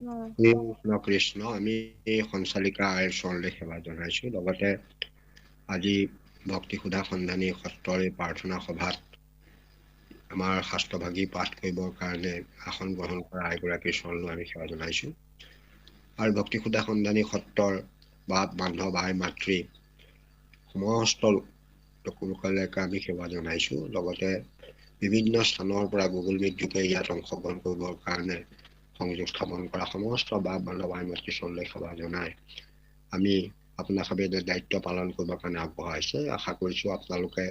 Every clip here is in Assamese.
কৃষ্ণ কৃষ্ণ আমি সঞ্চালিকা আইৰ চৰণলৈ সেৱা জনাইছো। লগতে আজি ভক্তি সুধা সন্ধানী সত্ৰৰ এই প্ৰাৰ্থনা সভাত আমাৰ শাস্ত্ৰভাগী পাঠ কৰিবৰ কাৰণে আসন গ্ৰহণ কৰা আইগৰাকীৰ চৰণলৈ আমি সেৱা জনাইছো। আৰু ভক্তি সুধা সন্ধানী সত্ৰৰ বাপ বান্ধৱ আই মাতৃ সমস্ত লোকসকলকে আমি সেৱা জনাইছো। লগতে বিভিন্ন স্থানৰ পৰা গুগল মিট যোগে ইয়াত অংশগ্ৰহণ কৰিবৰ কাৰণে সংযোগ স্থাপন কৰা সমস্ত বাপ বান্ধৱ আই মাতৃ চৰণলৈ সেৱা জনাই আমি আপোনালোকে যে দায়িত্ব পালন কৰিবৰ কাৰণে আগবঢ়াইছে, আশা কৰিছো আপোনালোকে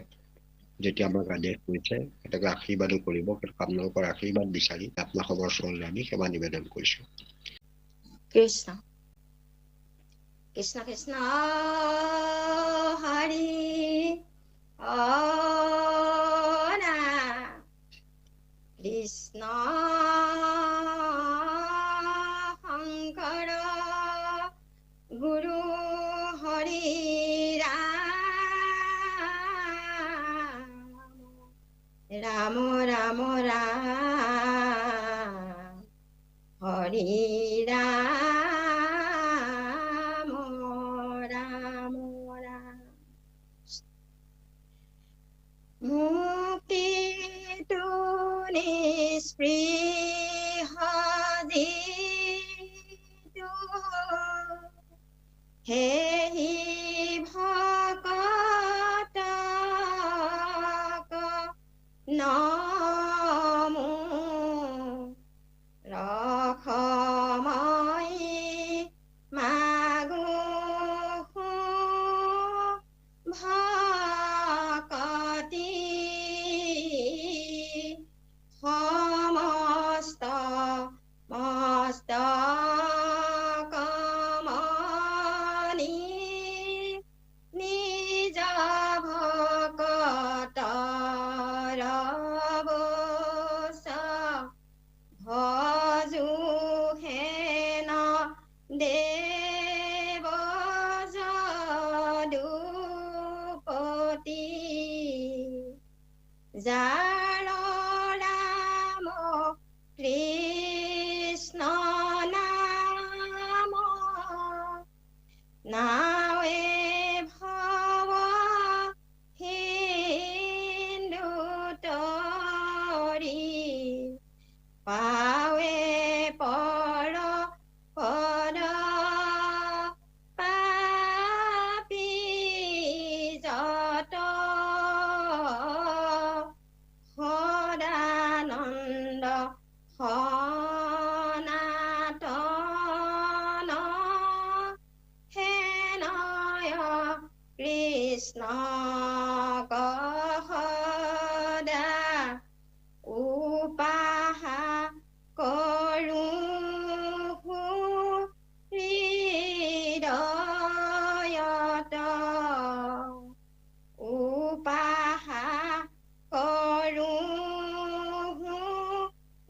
যেতিয়া আমাক আদেশ কৰিছে সেটাকে আশীৰ্বাদো কৰিব। আপোনালোকৰ আশীৰ্বাদ বিচাৰি আপোনালোকৰ চৰণলৈ আমি সেৱা নিবেদন কৰিছো। কৃষ্ণ কৃষ্ণ কৃষ্ণ হৰি ৰাম কৃষ্ণ শংকৰ গুৰু হৰি ৰাম ৰাম ৰাম হৰি ৰাম ৰাম ৰাম মুক্তিটো নিস্পৃহ যিটো হেহি ভকতক নমো ৰসময়ী মাগো ভকতি সমস্ত মস্তকমণি নিজ ভকতৰ বশ ভজো হেন দেৱ যদুপতি যাৰ ৰাম কৃষ্ণ নাম নাৱে ভৱ সিন্ধু তৰি পাৱে পৰ পদ পাপী যত সদানন্দ সনাতন হেনয় কৃষ্ণ সদা উপাসা কৰো হৃদয়ত উপাসা কৰো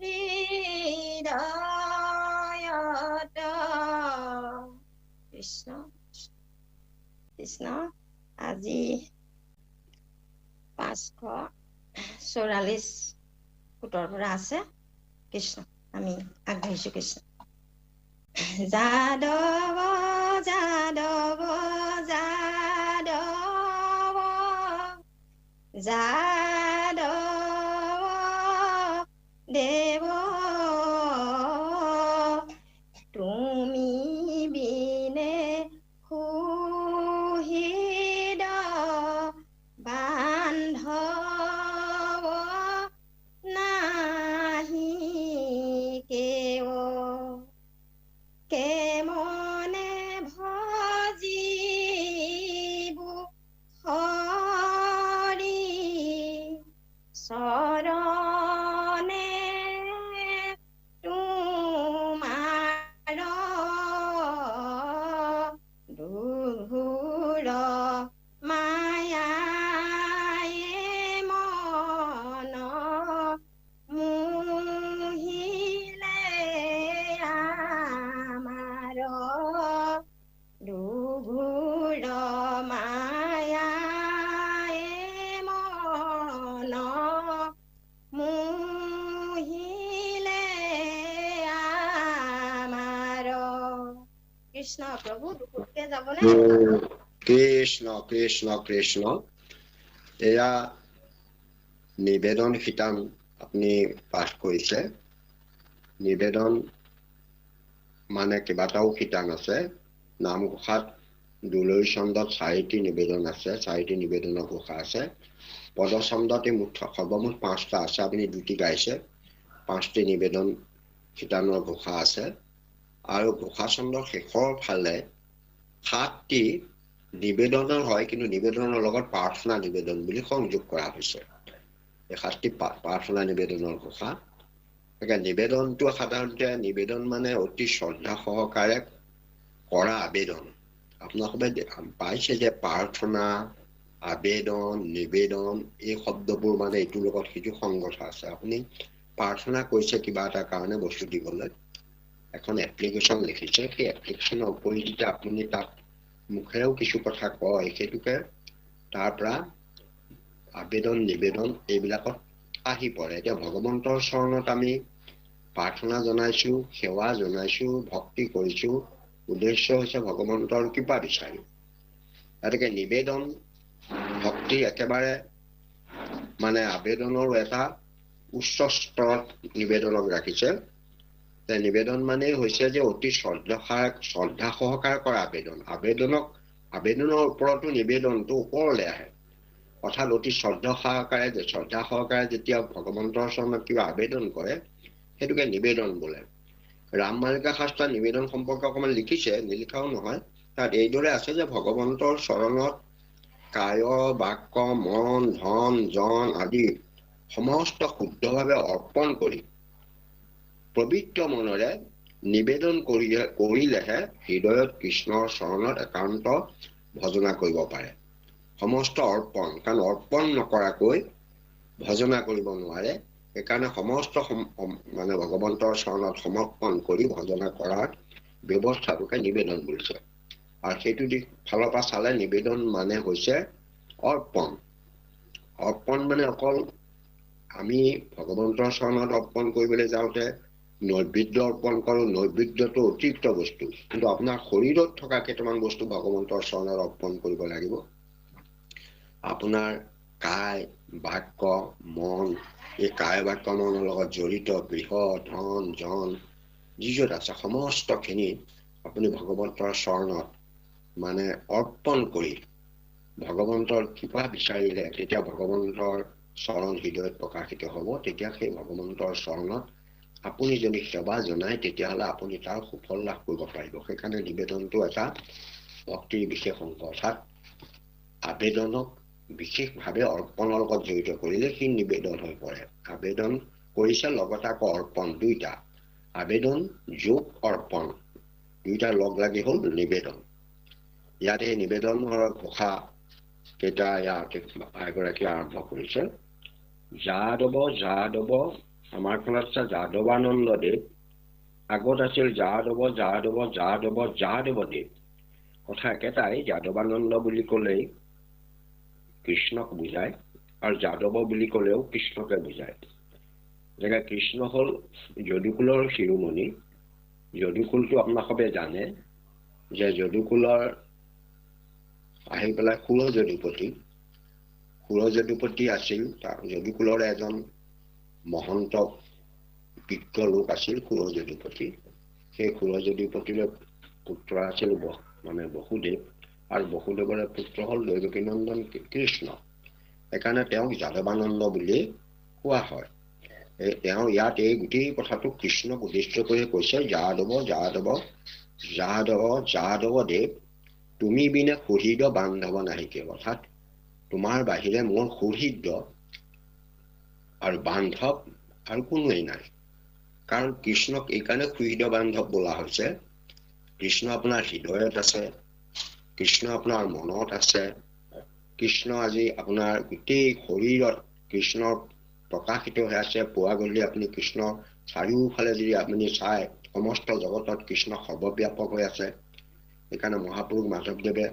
হৃদয়ত কৃষ্ণ কৃষ্ণ আজি 544 ফুটৰ পৰা আছে। কৃষ্ণ আমি আগবাঢ়িছো। কৃষ্ণ যাদৱ যাদৱ যাদৱ যাদৱ দেৱ তুমি বিনে সুহৃদ বান্ধৱ নাহি কেও কেমনে ভজিবু হৰি কৃষ্ণ প্ৰভু দুপুৰকে যাবনে? কৃষ্ণ কৃষ্ণ কৃষ্ণ। এয়া নিবেদন শিতান আপুনি পাঠ কৰিছে। নিবেদন মানে কেইবাটাও শিতান আছে। নামঘোষাত দুলৰি ছন্দত 4টি নিবেদন আছে, 4টি নিবেদনৰ ঘোষা আছে। পদছন্দত সৰ্বমুঠ 5টা আছে, আপুনি 2টি গাইছে। 5টি নিবেদন শিতানৰ ঘোষা আছে আৰু ঘোষা ছন্দৰ শেষৰ ফালে 7টি নিবেদনৰ হয়, কিন্তু নিবেদনৰ লগত প্ৰাৰ্থনা নিবেদন বুলি সংযোগ কৰা হৈছে। এই 7টি প্ৰাৰ্থনা নিবেদনৰ ঘোষা। নিবেদনটো সাধাৰণতে নিবেদন মানে অতি শ্ৰদ্ধা সহকাৰে কৰা আবেদন। আপোনালোকে পাইছে যে প্ৰাৰ্থনা, আবেদন, নিবেদন এই শব্দবোৰ মানে এইটোৰ লগত সিটো সংগত আছে। আপুনি প্ৰাৰ্থনা কৰিছে কিবা এটা কাৰণে বস্তু দিবলৈ, এখন এপ্লিকেশ্যন লিখিছে, সেই এপ্লিকেশ্যনৰ উপৰি যেতিয়া আপুনি তাত মুখেৰেও কিছু কথা কয়, সেইটোকে তাৰ পৰা আবেদন নিবেদন এইবিলাকত আহি পৰে। এতিয়া ভগৱন্তৰ চৰণত আমি প্ৰাৰ্থনা জনাইছো, সেৱা জনাইছো, ভক্তি কৰিছো, উদ্দেশ্য হৈছে ভগৱন্তৰ কৃপা বিচাৰি। গতিকে নিবেদন ভক্তি একেবাৰে মানে আবেদনৰো এটা উচ্চ স্তৰত নিবেদনক ৰাখিছে। নিবেদন মানে হৈছে যে অতি শ্ৰদ্ধা সহকাৰে কৰা আবেদন। আবেদনৰ ওপৰতো নিবেদনটো ওপৰলৈ আহে, অৰ্থাৎ অতি শ্ৰদ্ধা সহকাৰে যেতিয়া ভগৱন্তৰ চৰণত কিবা আবেদন কৰে সেইটোকে নিবেদন বোলে। ৰাম মালিকা শাস্ত্ৰত নিবেদন সম্পৰ্কে অকণমান লিখিছে, নিলিখাও নহয়। তাত এইদৰে আছে যে ভগৱন্তৰ চৰণত কায় বাক্য মন ধন জন আদি সমস্ত শুদ্ধভাৱে অৰ্পণ কৰি পবিত্ৰ মনেৰে নিবেদন কৰিলেহে হৃদয়ত কৃষ্ণৰ চৰণত একান্ত ভজনা কৰিব পাৰে। সমস্ত অৰ্পণ, কাৰণ অৰ্পণ নকৰাকৈ ভজনা কৰিব নোৱাৰে। সেইকাৰণে সমস্ত মানে ভগৱন্তৰ চৰণত সমৰ্পণ কৰি ভজনা কৰাৰ ব্যৱস্থাটোকে নিবেদন বুলিছে। আৰু সেইটো দিশ ফালৰ পৰা চালে নিবেদন মানে হৈছে অৰ্পণ। অৰ্পণ মানে অকল আমি ভগৱন্তৰ চৰণত অৰ্পণ কৰিবলৈ যাওঁতে নৈবেদ্য অৰ্পণ কৰোঁ, নৈবেদ্যটো অতিৰিক্ত বস্তু, কিন্তু আপোনাৰ শৰীৰত থকা কেইটামান বস্তু ভগৱন্তৰ চৰণত অৰ্পণ কৰিব লাগিব। আপোনাৰ কায় বাক্য মন, এই কায় বাক্য মনৰ লগত জড়িত গৃহ ধন জন যি য'ত আছে সমস্তখিনি আপুনি ভগৱন্তৰ চৰণত মানে অৰ্পণ কৰি ভগৱন্তৰ কৃপা বিচাৰিলে তেতিয়া ভগৱন্তৰ চৰণ হৃদয়ত প্ৰকাশিত হ'ব। তেতিয়া সেই ভগৱন্তৰ চৰণত আপুনি যদি সেৱা জনায় তেতিয়াহ'লে আপুনি তাৰ সুফল লাভ কৰিব পাৰিব। সেইকাৰণে নিবেদনটো এটা ভক্তিৰ বিশেষ অংশ, অৰ্থাৎ আবেদনক বিশেষভাৱে অৰ্পণৰ লগত জড়িত কৰিলে সি নিবেদন হৈ পৰে। আবেদন কৰিছে লগতে আকৌ অৰ্পণ, দুইটা আবেদন যোগ অৰ্পণ দুইটা লগ লাগি হ'ল নিবেদন। ইয়াত এই নিবেদনৰ ঘোষা কেইটা ইয়াত এগৰাকী আৰম্ভ কৰিছে। যাদৱ আমাৰ খনত আছে যাদৱানন্দদেৱ, আগত আছিল যাদৱদেৱ। কথা একেটাই, যাদৱানন্দ বুলি ক'লেই কৃষ্ণক বুজায় আৰু যাদৱ বুলি ক'লেও কৃষ্ণকে বুজায়। যেনে কৃষ্ণ হ'ল যদুকুলৰ শিৰোমণি। যদুকুলটো আপোনালোকে জানে যে যদুকুলৰ আহি পেলাই সুৰযদুপতি আছিল যদুকুলৰ এজন মহন্ত বিজ্ঞ লোক আছিল সুৰযদুপতি। সেই সুৰযদুপতিৰ পুত্ৰ আছিল মানে বসুদেৱ, আৰু বসুদেৱৰ পুত্ৰ হ'ল দৈৱকীনন্দন কৃষ্ণ। সেইকাৰণে তেওঁক যাদৱানন্দ বুলি কোৱা হয়। তেওঁ ইয়াত এই গোটেই কথাটো কৃষ্ণক উদ্দেশ্য কৰি কৈছে, যাদৱদেৱ তুমি বিনে সুহৃদ বান্ধৱ নাহিকে, অৰ্থাৎ তোমাৰ বাহিৰে মোৰ সুহৃদ আৰু বান্ধৱ আৰু কোনোৱেই নাই। কাৰণ কৃষ্ণক এইকাৰণে সুহৃদ বান্ধৱ বোলা হৈছে, কৃষ্ণ আপোনাৰ হৃদয়ত আছে, কৃষ্ণ আপোনাৰ মনত আছে, কৃষ্ণ আজি আপোনাৰ গোটেই শৰীৰত কৃষ্ণৰ প্ৰকাশিত হৈ আছে। পুৱা গধূলি আপুনি কৃষ্ণ চাৰিওফালে যদি আপুনি চাই সমস্ত জগতত কৃষ্ণ সৰ্বব্যাপক হৈ আছে। সেইকাৰণে মহাপুৰুষ মাধৱদেৱে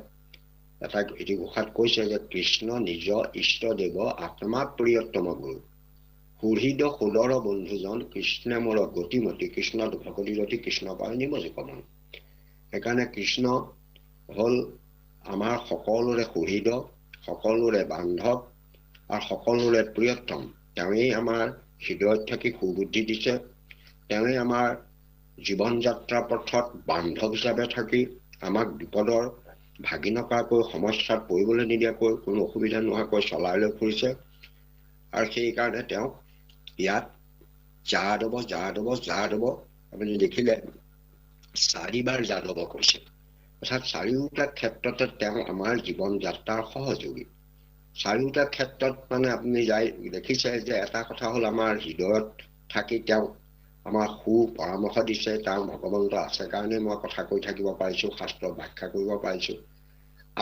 এটা এটি ঘোষাত কৈছে যে কৃষ্ণ নিজ ইষ্টদেৱ আত্মা প্ৰিয়তম গুৰু, সুহৃদ সুদৰ বন্ধুজন কৃষ্ণে মোৰ গতিমতী, কৃষ্ণ ভকতিৰতি কৃষ্ণ পায় নিমজ কমন। সেইকাৰণে কৃষ্ণ হ'ল আমাৰ সকলোৰে সুহৃদ, সকলোৰে বান্ধৱ আৰু সকলোৰে প্ৰিয়তম। তেওঁৱেই আমাৰ হৃদয়ত থাকি সুবুদ্ধি দিছে, তেওঁৱেই আমাৰ জীৱন যাত্ৰা পথত বান্ধৱ হিচাপে থাকি আমাক বিপদৰ ভাগি নকৰাকৈ, সমস্যাত পৰিবলৈ নিদিয়াকৈ, কোনো অসুবিধা নোহোৱাকৈ চলাই লৈ ফুৰিছে। আৰু সেইকাৰণে তেওঁক ইয়াত যাদৱ যাদৱ যাদৱ আপুনি দেখিলে 4 বাৰ যাদৱ কৈছে, অৰ্থাৎ 4টা ক্ষেত্ৰতে তেওঁ আমাৰ জীৱন যাত্ৰাৰ সহযোগী। 4টা ক্ষেত্ৰত মানে আপুনি দেখিছে যে এটা কথা হ'ল আমাৰ হৃদয়ত থাকি তেওঁ আমাৰ পৰামৰ্শ দিছে। তেওঁ ভগৱন্ত আছে কাৰণে মই কথা কৈ থাকিব পাৰিছোঁ, শাস্ত্ৰ ব্যাখ্যা কৰিব পাৰিছোঁ।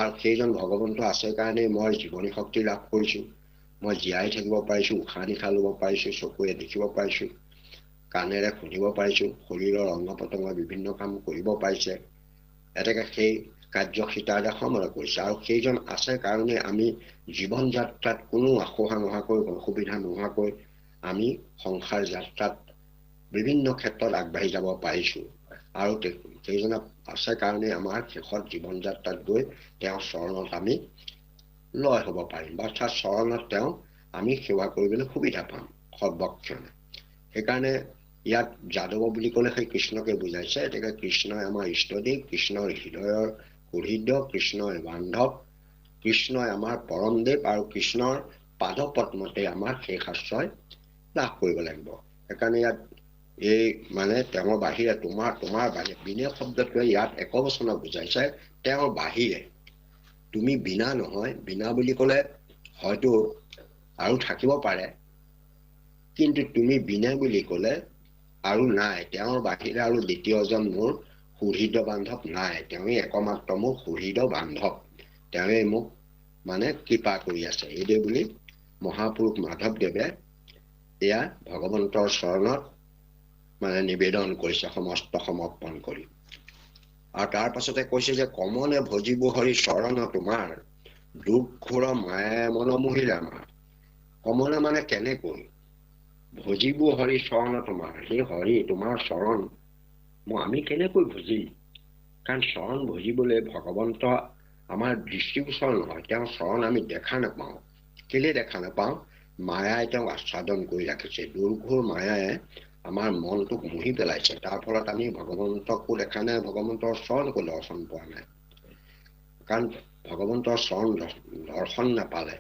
আৰু সেইজন ভগৱন্ত আছে কাৰণে মই জীৱনী শক্তি লাভ কৰিছোঁ, মই জীয়াই থাকিব পাৰিছোঁ, উশাহ নিশাহ ল'ব পাৰিছোঁ, চকুৰে দেখিব পাৰিছোঁ, কাণেৰে শুনিব পাৰিছোঁ, শৰীৰৰ অংগ পতংগ বিভিন্ন কাম কৰিব পাৰিছে। এনেকৈ সেই কাৰ্যসিতাৰে সময় কৰিছে। আৰু সেইজন আছে কাৰণে আমি জীৱন যাত্ৰাত কোনো আসোহা নোহোৱাকৈ, অসুবিধা নোহোৱাকৈ আমি সংসাৰ যাত্ৰাত বিভিন্ন ক্ষেত্ৰত আগবাঢ়ি যাব পাৰিছোঁ। আৰু সেইজনে আছে কাৰণে আমাৰ শেষত জীৱন যাত্ৰাত গৈ তেওঁৰ চৰণত আমি লয় হ'ব পাৰিম, বা অৰ্থাৎ চৰণত তেওঁ আমি সেৱা কৰিবলৈ সুবিধা পাম সৰ্বক্ষণে। সেইকাৰণে ইয়াত যাদৱ বুলি ক'লে সেই কৃষ্ণকে বুজাইছে। গতিকে কৃষ্ণই আমাৰ ইষ্টদেৱ, কৃষ্ণৰ হৃদয়ৰ সুহৃদ, কৃষ্ণই বান্ধৱ, কৃষ্ণই আমাৰ পৰমদেৱ, আৰু কৃষ্ণৰ পাদপদ্মতে আমাৰ শেষ আশ্ৰয় লাভ কৰিব লাগিব। সেইকাৰণে ইয়াত এই মানে তেওঁৰ বাহিৰে তোমাৰ বাহিৰে, বিনে শব্দটোৱে ইয়াত একবচনত বুজাইছে, তেওঁৰ বাহিৰে। তুমি বিনা নহয়, বিনা বুলি ক'লে হয়তো আৰু থাকিব পাৰে, কিন্তু তুমি বিনে বুলি ক'লে আৰু নাই, তেওঁৰ বাহিৰে আৰু দ্বিতীয়জন মোৰ সুহৃদ বান্ধৱ নাই, তেওঁৱেই একমাত্ৰ মোৰ সুহৃদ বান্ধৱ, তেওঁৱেই মোক মানে কৃপা কৰি আছে। এইদৰে বুলি মহাপুৰুষ মাধৱদেৱে এয়া ভগৱন্তৰ চৰণত মানে নিবেদন কৰিছে, সমস্ত সমৰ্পণ কৰি। আৰু তাৰ পাছতে কৈছে যে কমনে ভজিব হৰি চৰণ তোমাৰ, দুৰ্ঘোৰ মায়াই মন মোহিলে আমাৰ। কমনে মানে কেনেকৈ, ভজিব হৰি চৰণ তোমাৰ, সেই হৰি তোমাৰ চৰণ আমি কেনেকৈ ভজিম? কাৰণ চৰণ ভজিবলৈ ভগৱন্ত আমাৰ দৃষ্টিগোচৰ নহয়, তেওঁৰ চৰণ আমি দেখা নাপাওঁ। কেলে দেখা নাপাওঁ? মায়াই তেওঁক আচ্ছাদন কৰি ৰাখিছে। দুৰ্ঘোৰ মায়াই আমাৰ মনটোক মুহি পেলাইছে, তাৰ ফলত আমি ভগৱন্তকো দেখা নাই, ভগৱন্তৰ চৰণকো দৰ্শন পোৱা নাই। কাৰণ ভগৱন্তৰ চৰণ দৰ্শন নাপালে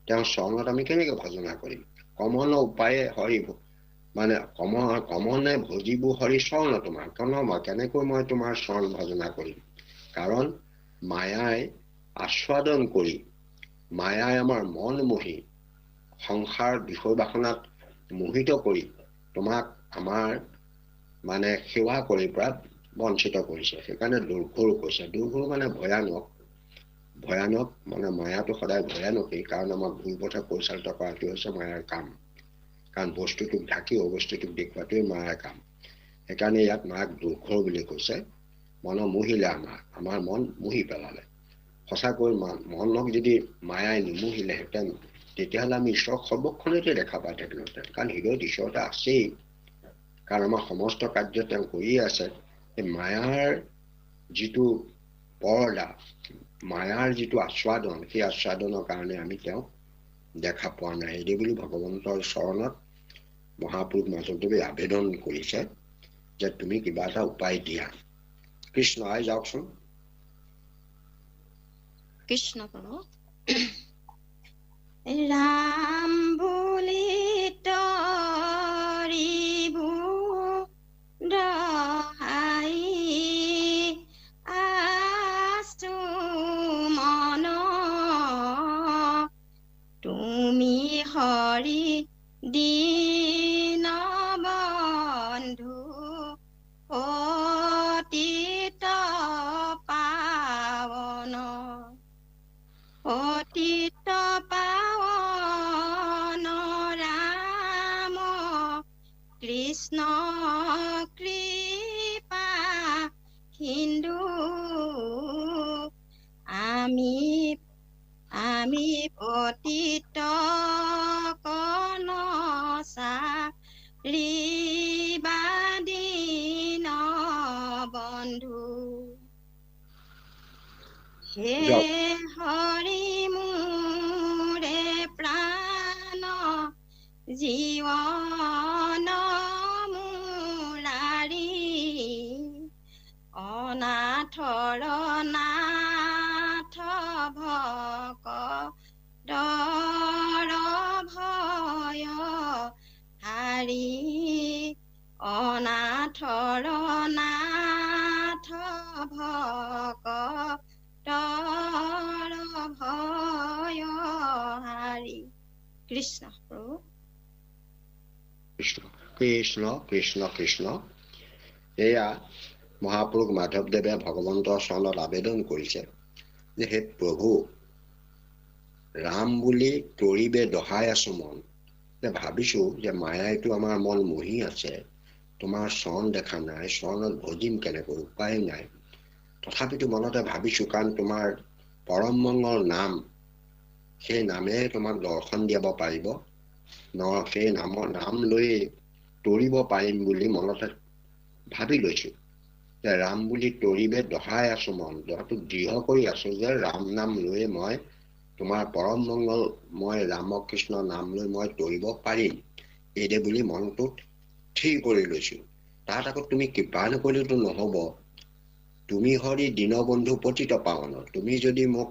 তেওঁৰ চৰণত আমি কেনেকৈ ভজনা কৰিম? কমন উপায়ে হৰি মানে কমনে ভজিব হৰি চৰণ তোমাৰ, কেনেকৈ মই তোমাৰ চৰণ ভজনা কৰিম? কাৰণ মায়াই আস্বাদন কৰি, মায়াই আমাৰ মন মোহি, সংসাৰ বিষয় বাসনাত মোহিত কৰি তোমাক আমাৰ মানে সেৱা কৰি পৰা বঞ্চিত কৰিছে। সেইকাৰণে দুৰ্ঘোৰ কৈছে। দুৰ্ঘোৰ মানে ভয়ানক। ভয়ানক মানে মায়াটো সদায় ভয়ানকেই, কাৰণ আমাক ভুল পথে পৰিচালিত কৰাটো হৈছে মায়াৰ কাম। কাৰণ বস্তুটোক ঢাকি অবস্তুটোক দেখুৱাটোৱেই মায়াৰ কাম। সেইকাৰণে ইয়াত মায়াক দুৰ্ঘোৰ বুলি কৈছে। মন মোহিলে আমাৰ মন মোহি পেলালে। সঁচাকৈ মনক যদি মায়াই নিমোহিলেহেঁতেন, তেতিয়াহ'লে আমি ঈশ্বৰক সৰ্বক্ষণতে দেখা পাই থাকিলোহেঁতেন। কাৰণ হৃদয়ত ঈশ্বৰ এটা আছেই, কাৰণ আমাৰ সমস্ত কাৰ্য তেওঁ কৰিয়ে আছে। এই মায়াৰ যিটো পৰ্দা, মায়াৰ যিটো আস্বাদন, সেই আস্বাদনৰ কাৰণে আমি তেওঁক দেখা পোৱা নাই। এই বুলি ভগৱন্তৰ চৰণত মহাপুৰুষ মাধৱদেৱে আবেদন কৰিছে যে তুমি কিবা এটা উপায় দিয়া। কৃষ্ণ আই যাওকচোন। কৃষ্ণ প্ৰভু। ৰাম বুলি তৰিবু দহাই আছো মন, তুমি হৰি দীন বন্ধু অতীত পাৱন, অতীত পাৱন হে হৰি মোৰে প্ৰাণ জীৱন মুৰাৰী অনাথৰ নাথ ভকতৰ ভয় হাৰি অনাথৰ নাথ ভকতৰ ভয় হাৰি। কৃষ্ণ প্ৰভু। কৃষ্ণ কৃষ্ণ কৃষ্ণ কৃষ্ণ। এয়া মহাপুৰুষ মাধৱদেৱে ভগৱন্তৰ চৰণত আবেদন কৰিছে যে হে প্ৰভু, ৰাম বুলি তৰিবে দহাই আছো মন। যে ভাবিছো যে মায়াইতো আমাৰ মন মোহি আছে, তোমাৰ চৰণ দেখা নাই, চৰণত ভজিম কেনেকৈ, উপায় নাই। তথাপিতো মনতে ভাবিছো, কাৰণ তোমাৰ পৰম মংগল নাম, সেই নামেৰে তোমাক দৰ্শন দিয়াব পাৰিব, সেই নামৰ নাম লৈ তৰিব পাৰিম বুলি মনতে ভাবি লৈছো। যে ৰাম বুলি তৰিবে দহাই আছো মন, দহাটো দৃঢ় কৰি আছো যে ৰাম নাম লৈ মই তোমাৰ পৰম মংগল মই ৰামকৃষ্ণ নাম লৈ মই তৰিব পাৰিম, এইদে বুলি মনটোত স্থিৰ কৰি লৈছো। তাত আকৌ তুমি কৃপা নকৰিলেতো নহব। তুমি হৰি দীনবন্ধু পতিত পাৱন, তুমি যদি মোক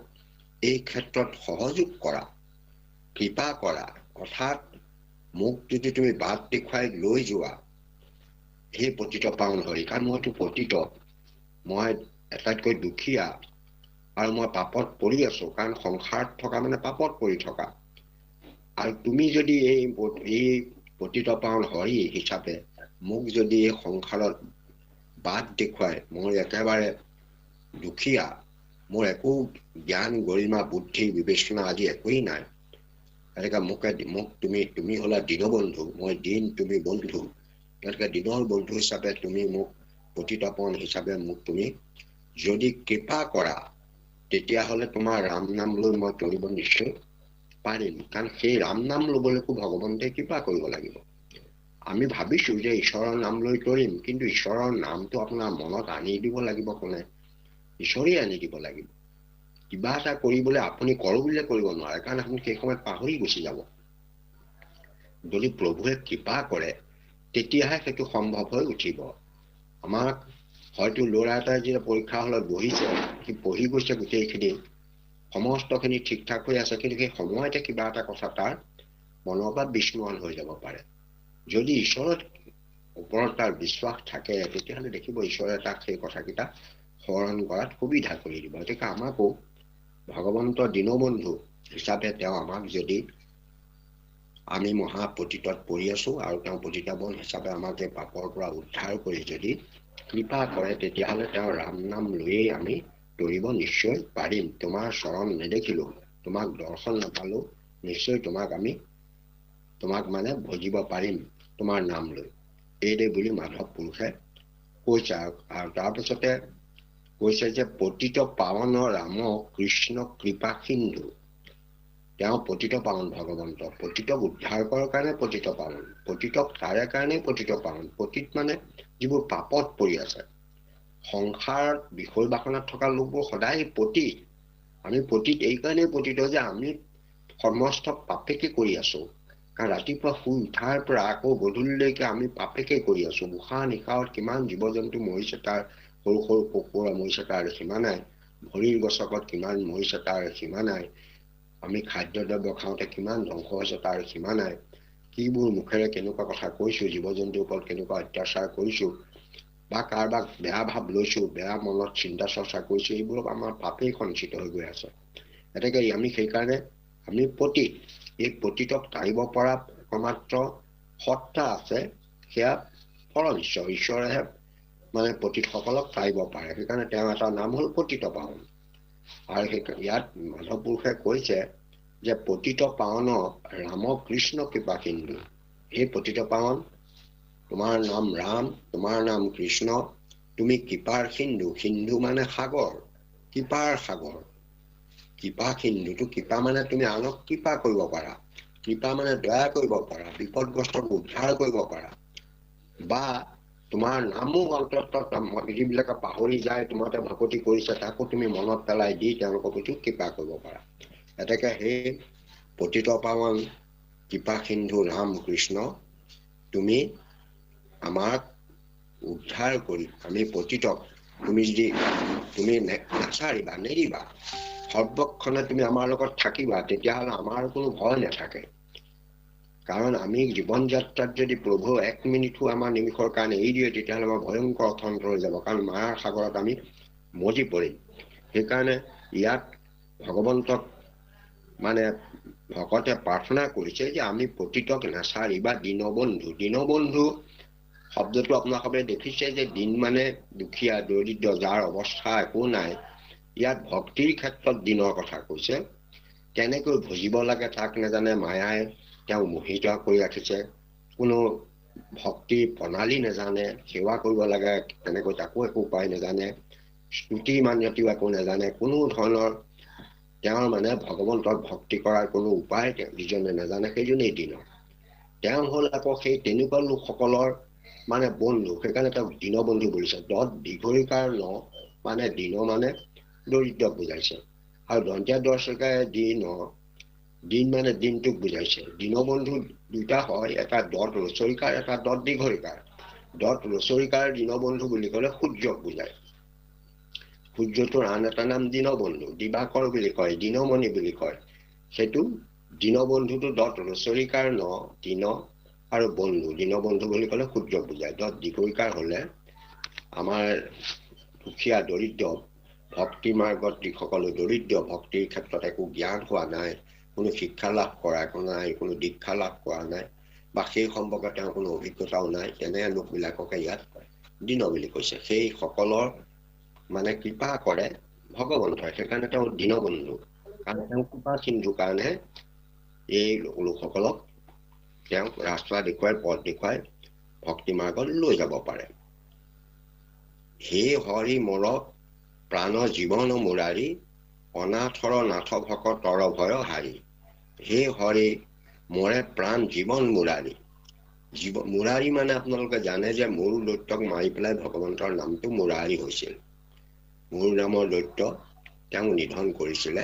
এই ক্ষেত্ৰত সহযোগ কৰা, কৃপা কৰা, অৰ্থাৎ মোক যদি তুমি বাট দেখুৱাই লৈ যোৱা, সেই পতিত পাৱন হৰি, কাৰণ মইতো পতিত, মই আটাইতকৈ দুখীয়া আৰু মই পাপত পৰি আছো, কাৰণ সংসাৰত থকা মানে পাপত পৰি থকা। আৰু তুমি যদি এই পতিত পাৱন হৰি হিচাপে মোক যদি এই সংসাৰত বাট দেখুৱাই, মই একেবাৰে দুখীয়া, মোৰ একো জ্ঞান গৰিমা বুদ্ধি বিবেচনা আদি একোৱেই নাই, গতিকে মোক তুমি হলা দীনবন্ধু, মই দীন তুমি বন্ধু, গতিকে দীনৰ বন্ধু হিচাপে তুমি মোক পতিত পাৱন হিচাপে মোক তুমি যদি কৃপা কৰা, তেতিয়াহ'লে তোমাৰ ৰাম নাম লৈ মই তৰিব নিশ্চয় পাৰিম। কাৰণ সেই ৰাম নাম লবলৈকো ভগৱন্তে কৃপা কৰিব লাগিব। আমি ভাবিছো যে ঈশ্বৰৰ নাম লৈ তৰিম, কিন্তু ঈশ্বৰৰ নামটো আপোনাৰ মনত আনি দিব লাগিব কোনে? ঈশ্বৰেই আনি দিব লাগিব। কিবা এটা কৰিবলৈ আপুনি কৰো বুলিলে কৰিব নোৱাৰে, কাৰণ আপুনি সেই সময়ত পাহৰি গুচি যাব। যদি প্ৰভুৱে কৃপা কৰে তেতিয়াহে সেইটো সম্ভৱ হৈ উঠিব। আমাক হয়তো ল'ৰা এটাই যেতিয়া পৰীক্ষা হলত বহিছে, সি পঢ়ি গৈছে গোটেইখিনি, সমস্তখিনি ঠিক ঠাক হৈ আছে, কিন্তু সেই সময়তে কিবা এটা কথা তাৰ মনৰ পৰা বিস্মৰণ হৈ যাব পাৰে। যদি ঈশ্বৰৰ ওপৰত তাৰ বিশ্বাস থাকে, তেতিয়াহ'লে দেখিব ঈশ্বৰে তাক সেই কথাকেইটা স্মৰণ কৰাত সুবিধা কৰি দিব। গতিকে আমাকো ভগৱন্তৰ দীনবন্ধু হিচাপে তেওঁ আমাক যদি, আমি মহাপতিতত পৰি আছো আৰু তেওঁ পতিতাবন হিচাপে আমাক এই পাপৰ পৰা উদ্ধাৰ কৰি যদি কৃপা কৰে, তেতিয়াহ'লে তেওঁ ৰাম নাম লৈয়ে আমি তৰিব নিশ্চয় পাৰিম। তোমাৰ চৰণ নেদেখিলো, তোমাক দৰ্শন নাপালো, নিশ্চয় তোমাক মানে ভজিব পাৰিম তোমাৰ নাম লৈ, এইদে বুলি মাধৱ পুৰুষে কৈছে। আৰু তাৰপিছতে কৈছে যে পতিত পাৱন ৰাম কৃষ্ণ কৃপা সিন্ধু। তেওঁ পতিত পাৱন ভগৱন্ত, পতিতক উদ্ধাৰ কৰাৰ কাৰণে পতিত পাৱন, পতিতক তাৰে কাৰণে পতিত পাৱন। পতিত মানে যিবোৰ পাপত পৰি আছে, সংসাৰত বিষয় বাসনাত থকা লোকবোৰ সদায় পতিত। আমি পতিত এই কাৰণেই পতিত যে আমি সমস্ত পাপেকে কৰি আছো, কাৰণ ৰাতিপুৱা শুই উঠাৰ পৰা আকৌ গধূলিলৈকে আমি পাপেকে কৰি আছো। উশাহ নিশাহত কিমান জীৱ জন্তু মৰিছে, তাৰ সৰু সৰু কুকুৰা মৰিছে, তাৰ সীমা নাই। ভৰিৰ গছকত কিমান মৰিছে, তাৰ সীমা নাই। আমি খাদ্যদ্ৰব্য খাওঁতে কিমান ধ্বংস হৈছে, তাৰ সীমা নাই। কিবোৰ মুখেৰে কেনেকুৱা কথা কৈছো, জীৱ জন্তুৰ ওপৰত কেনেকুৱা অত্যাচাৰ কৰিছো, বা কাৰোবাক বেয়া ভাৱ লৈছো, বেয়া মনত চিন্তা চৰ্চা কৰিছো, এইবোৰক আমাৰ পাপেই সঞ্চিত হৈ গৈ আছে। গতিকে আমি সেইকাৰণে আমি পতিত, এই পতিতক তাৰিব পৰা একমাত্ৰ সত্তা আছে, সেয়া পৰম ঈশ্বৰ। ঈশ্বৰেহে মানে পতিতসকলক তাৰিব পাৰে, সেইকাৰণে তেওঁ এটা নাম হ'ল পতিত পাৱন। আৰু ইয়াত মাধৱ পুৰুষে কৈছে যে পতিত পাৱন ৰাম কৃষ্ণ কৃপা সিন্ধু। এই পতিত পাৱন, তোমাৰ নাম ৰাম, তোমাৰ নাম কৃষ্ণ, তুমি কৃপাৰ সিন্ধু। সিন্ধু মানে সাগৰ, কৃপাৰ সাগৰ, কৃপা সিন্ধুটো। কৃপা মানে তুমি আনক কৃপা কৰিব পাৰা, কৃপা মানে দয়া কৰিব পাৰা, বিপদগ্ৰস্তক উদ্ধাৰ কৰিব পাৰা, বা তোমাৰ নামো অন্তত যিবিলাকে পাহৰি যায় তোমাতে ভকতি কৰিছে তাকো তুমি মনত পেলাই দি তেওঁলোকৰ প্ৰতি কৃপা কৰিব পাৰা। এতেকে সেই পতিত পাৱন কৃপা সিন্ধু ৰাম কৃষ্ণ তুমি আমাক উদ্ধাৰ কৰি আমি পতিতক তুমি যদি তুমি নাচাৰিবা নেৰিবা সৰ্বক্ষণে তুমি আমাৰ লগত থাকিবা, তেতিয়াহ'লে আমাৰ কোনো ভয় নাথাকে। কাৰণ আমি জীৱন যাত্ৰাত যদি প্ৰভু এক মিনিটো আমাৰ নিমিষৰ কাৰণে এৰি দিয়ে তেতিয়াহ'লে আমাৰ ভয়ংকৰ অথন্ত হৈ যাব, কাৰণ মায়াৰ সাগৰত আমি মজি পৰিম। সেইকাৰণে ইয়াত ভগৱন্তক মানে ভকতে প্ৰাৰ্থনা কৰিছে যে আমি পতিতক নাচাৰিবা দীনবন্ধু। দীনবন্ধু শব্দটো আপোনালোকে দেখিছে যে দিন মানে দুখীয়া দৰিদ্ৰ যাৰ অৱস্থা একো নাই। ইয়াত ভক্তিৰ ক্ষেত্ৰত দিনৰ কথা কৈছে। কেনেকৈ ভজিব লাগে তাক নাজানে, মায়াই তেওঁ মোহিত কৰি ৰাখিছে। কোনো ভক্তি প্ৰণালী নাজানে, সেৱা কৰিব লাগে তেনেকৈ তাকো একো উপায় নাজানে, স্তুতি মান্যতিও একো নাজানে, কোনো ধৰণৰ তেওঁৰ মানে ভগৱন্তক ভক্তি কৰাৰ কোনো উপায় যিজনে নাজানে সেইজনেই দিন। তেওঁ হ'ল আকৌ সেই তেনেকুৱা লোকসকলৰ মানে বন্ধু, সেইকাৰণে তেওঁক দীনবন্ধু বুলিছে। দত দীঘলিকাৰ ন মানে দিন মানে দৰিদ্ৰক বুজাইছে, আৰু দন্তীয়া দৰ্শকে দিন মানে দিনটোক বুজাইছে। দীনবন্ধু দুটা হয়, এটা দত ৰচৰিকাৰ, এটা দত দীঘলিকাৰ। দত ৰচৰিকাৰ দীনবন্ধু বুলি ক'লে সূৰ্যক বুজায়। সূৰ্যটোৰ আন এটা নাম দীনবন্ধু, দিবাকৰ বুলি কয়, দীনমণি বুলি কয়। সেইটো দীনবন্ধুটো দত ৰচৰিকাৰ ন দিন আৰু বন্ধু, দীনবন্ধু বুলি ক'লে সূৰ্যক বুজায়। দত দীঘলিকাৰ হলে আমাৰ দুখীয়া দৰিদ্ৰ ভক্তি মাৰ্গত যিসকল দৰিদ্ৰ, ভক্তিৰ ক্ষেত্ৰত একো জ্ঞান হোৱা নাই, কোনো শিক্ষা লাভ কৰা একো নাই, কোনো দীক্ষা লাভ কৰা নাই, বা সেই সম্পৰ্কে তেওঁৰ কোনো অভিজ্ঞতাও নাই, তেনে লোকবিলাককে ইয়াত দীন বুলি কৈছে। সেই সকলৰ মানে কৃপা কৰে ভগৱন্তই, সেইকাৰণে তেওঁ দীনবন্ধু, কাৰণ তেওঁ কৃপা সিন্ধু কাৰণে এই লোকসকলক তেওঁ ৰাস্তা দেখুৱাই পথ দেখুৱাই ভক্তি মাৰ্গত লৈ যাব পাৰে। হে হৰি মোৰ প্ৰাণ জীৱন মুৰাৰী, অনাথৰ নাথ ভকতৰ ভয় হাৰি। হে হৰি মোৰে প্ৰাণ জীৱন মুৰাৰী। মুৰাৰী মানে আপোনালোকে জানে যে মৰু দৈত্যক মাৰি পেলাই ভগৱন্তৰ নামটো মুৰাৰী হৈছিল। মৰু নামৰ দৈত্য তেওঁ নিধন কৰিছিলে,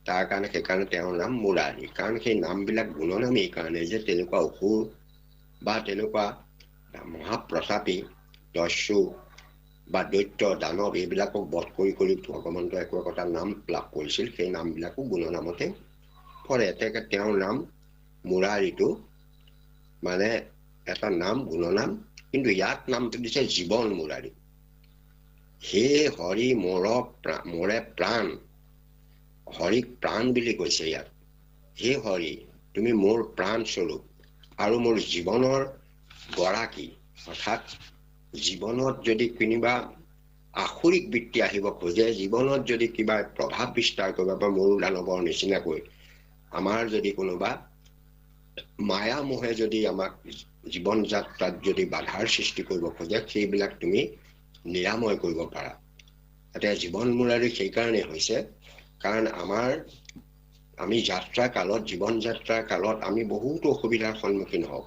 তাৰ কাৰণে সেইকাৰণে তেওঁৰ নাম মুৰাৰী। কাৰণ সেই নামবিলাক গুণনামী কাৰণে যে তেনেকুৱা অসুৰ বা তেনেকুৱা মহাপ্ৰতাপী দস্যু বা দৈত্য দানৱ এইবিলাকক বধ কৰি ভগৱন্ত একো একোটা নাম লাভ কৰিছিল, সেই নামবিলাকো গুণনামতে পৰে। তেওঁৰ নাম মুৰাৰীটো মানে এটা নাম গুণনাম, কিন্তু ইয়াত নামটো দিছে জীৱন মুৰাৰী। হে হৰি মোৰে প্ৰাণ, হৰিক প্ৰাণ বুলি কৈছে ইয়াত। হে হৰি তুমি মোৰ প্ৰাণ স্বৰূপ আৰু মোৰ জীৱনৰ গৰাকী, অৰ্থাৎ জীৱনত যদি কোনোবা আসুৰিক বৃত্তি আহিব খোজে, জীৱনত যদি কিবা প্ৰভাৱ বিস্তাৰ কৰিব বা মৰু দানৱৰ নিচিনাকৈ আমাৰ যদি কোনোবা মায়া মোহে যদি আমাক জীৱন যাত্ৰাত যদি বাধাৰ সৃষ্টি কৰিব খোজে, সেইবিলাক তুমি নিৰাময় কৰিব পাৰা। এতিয়া জীৱন মুৰাৰী সেইকাৰণে হৈছে কাৰণ আমি যাত্ৰা কালত, জীৱন যাত্ৰাৰ কালত আমি বহুতো অসুবিধাৰ সন্মুখীন হওঁ।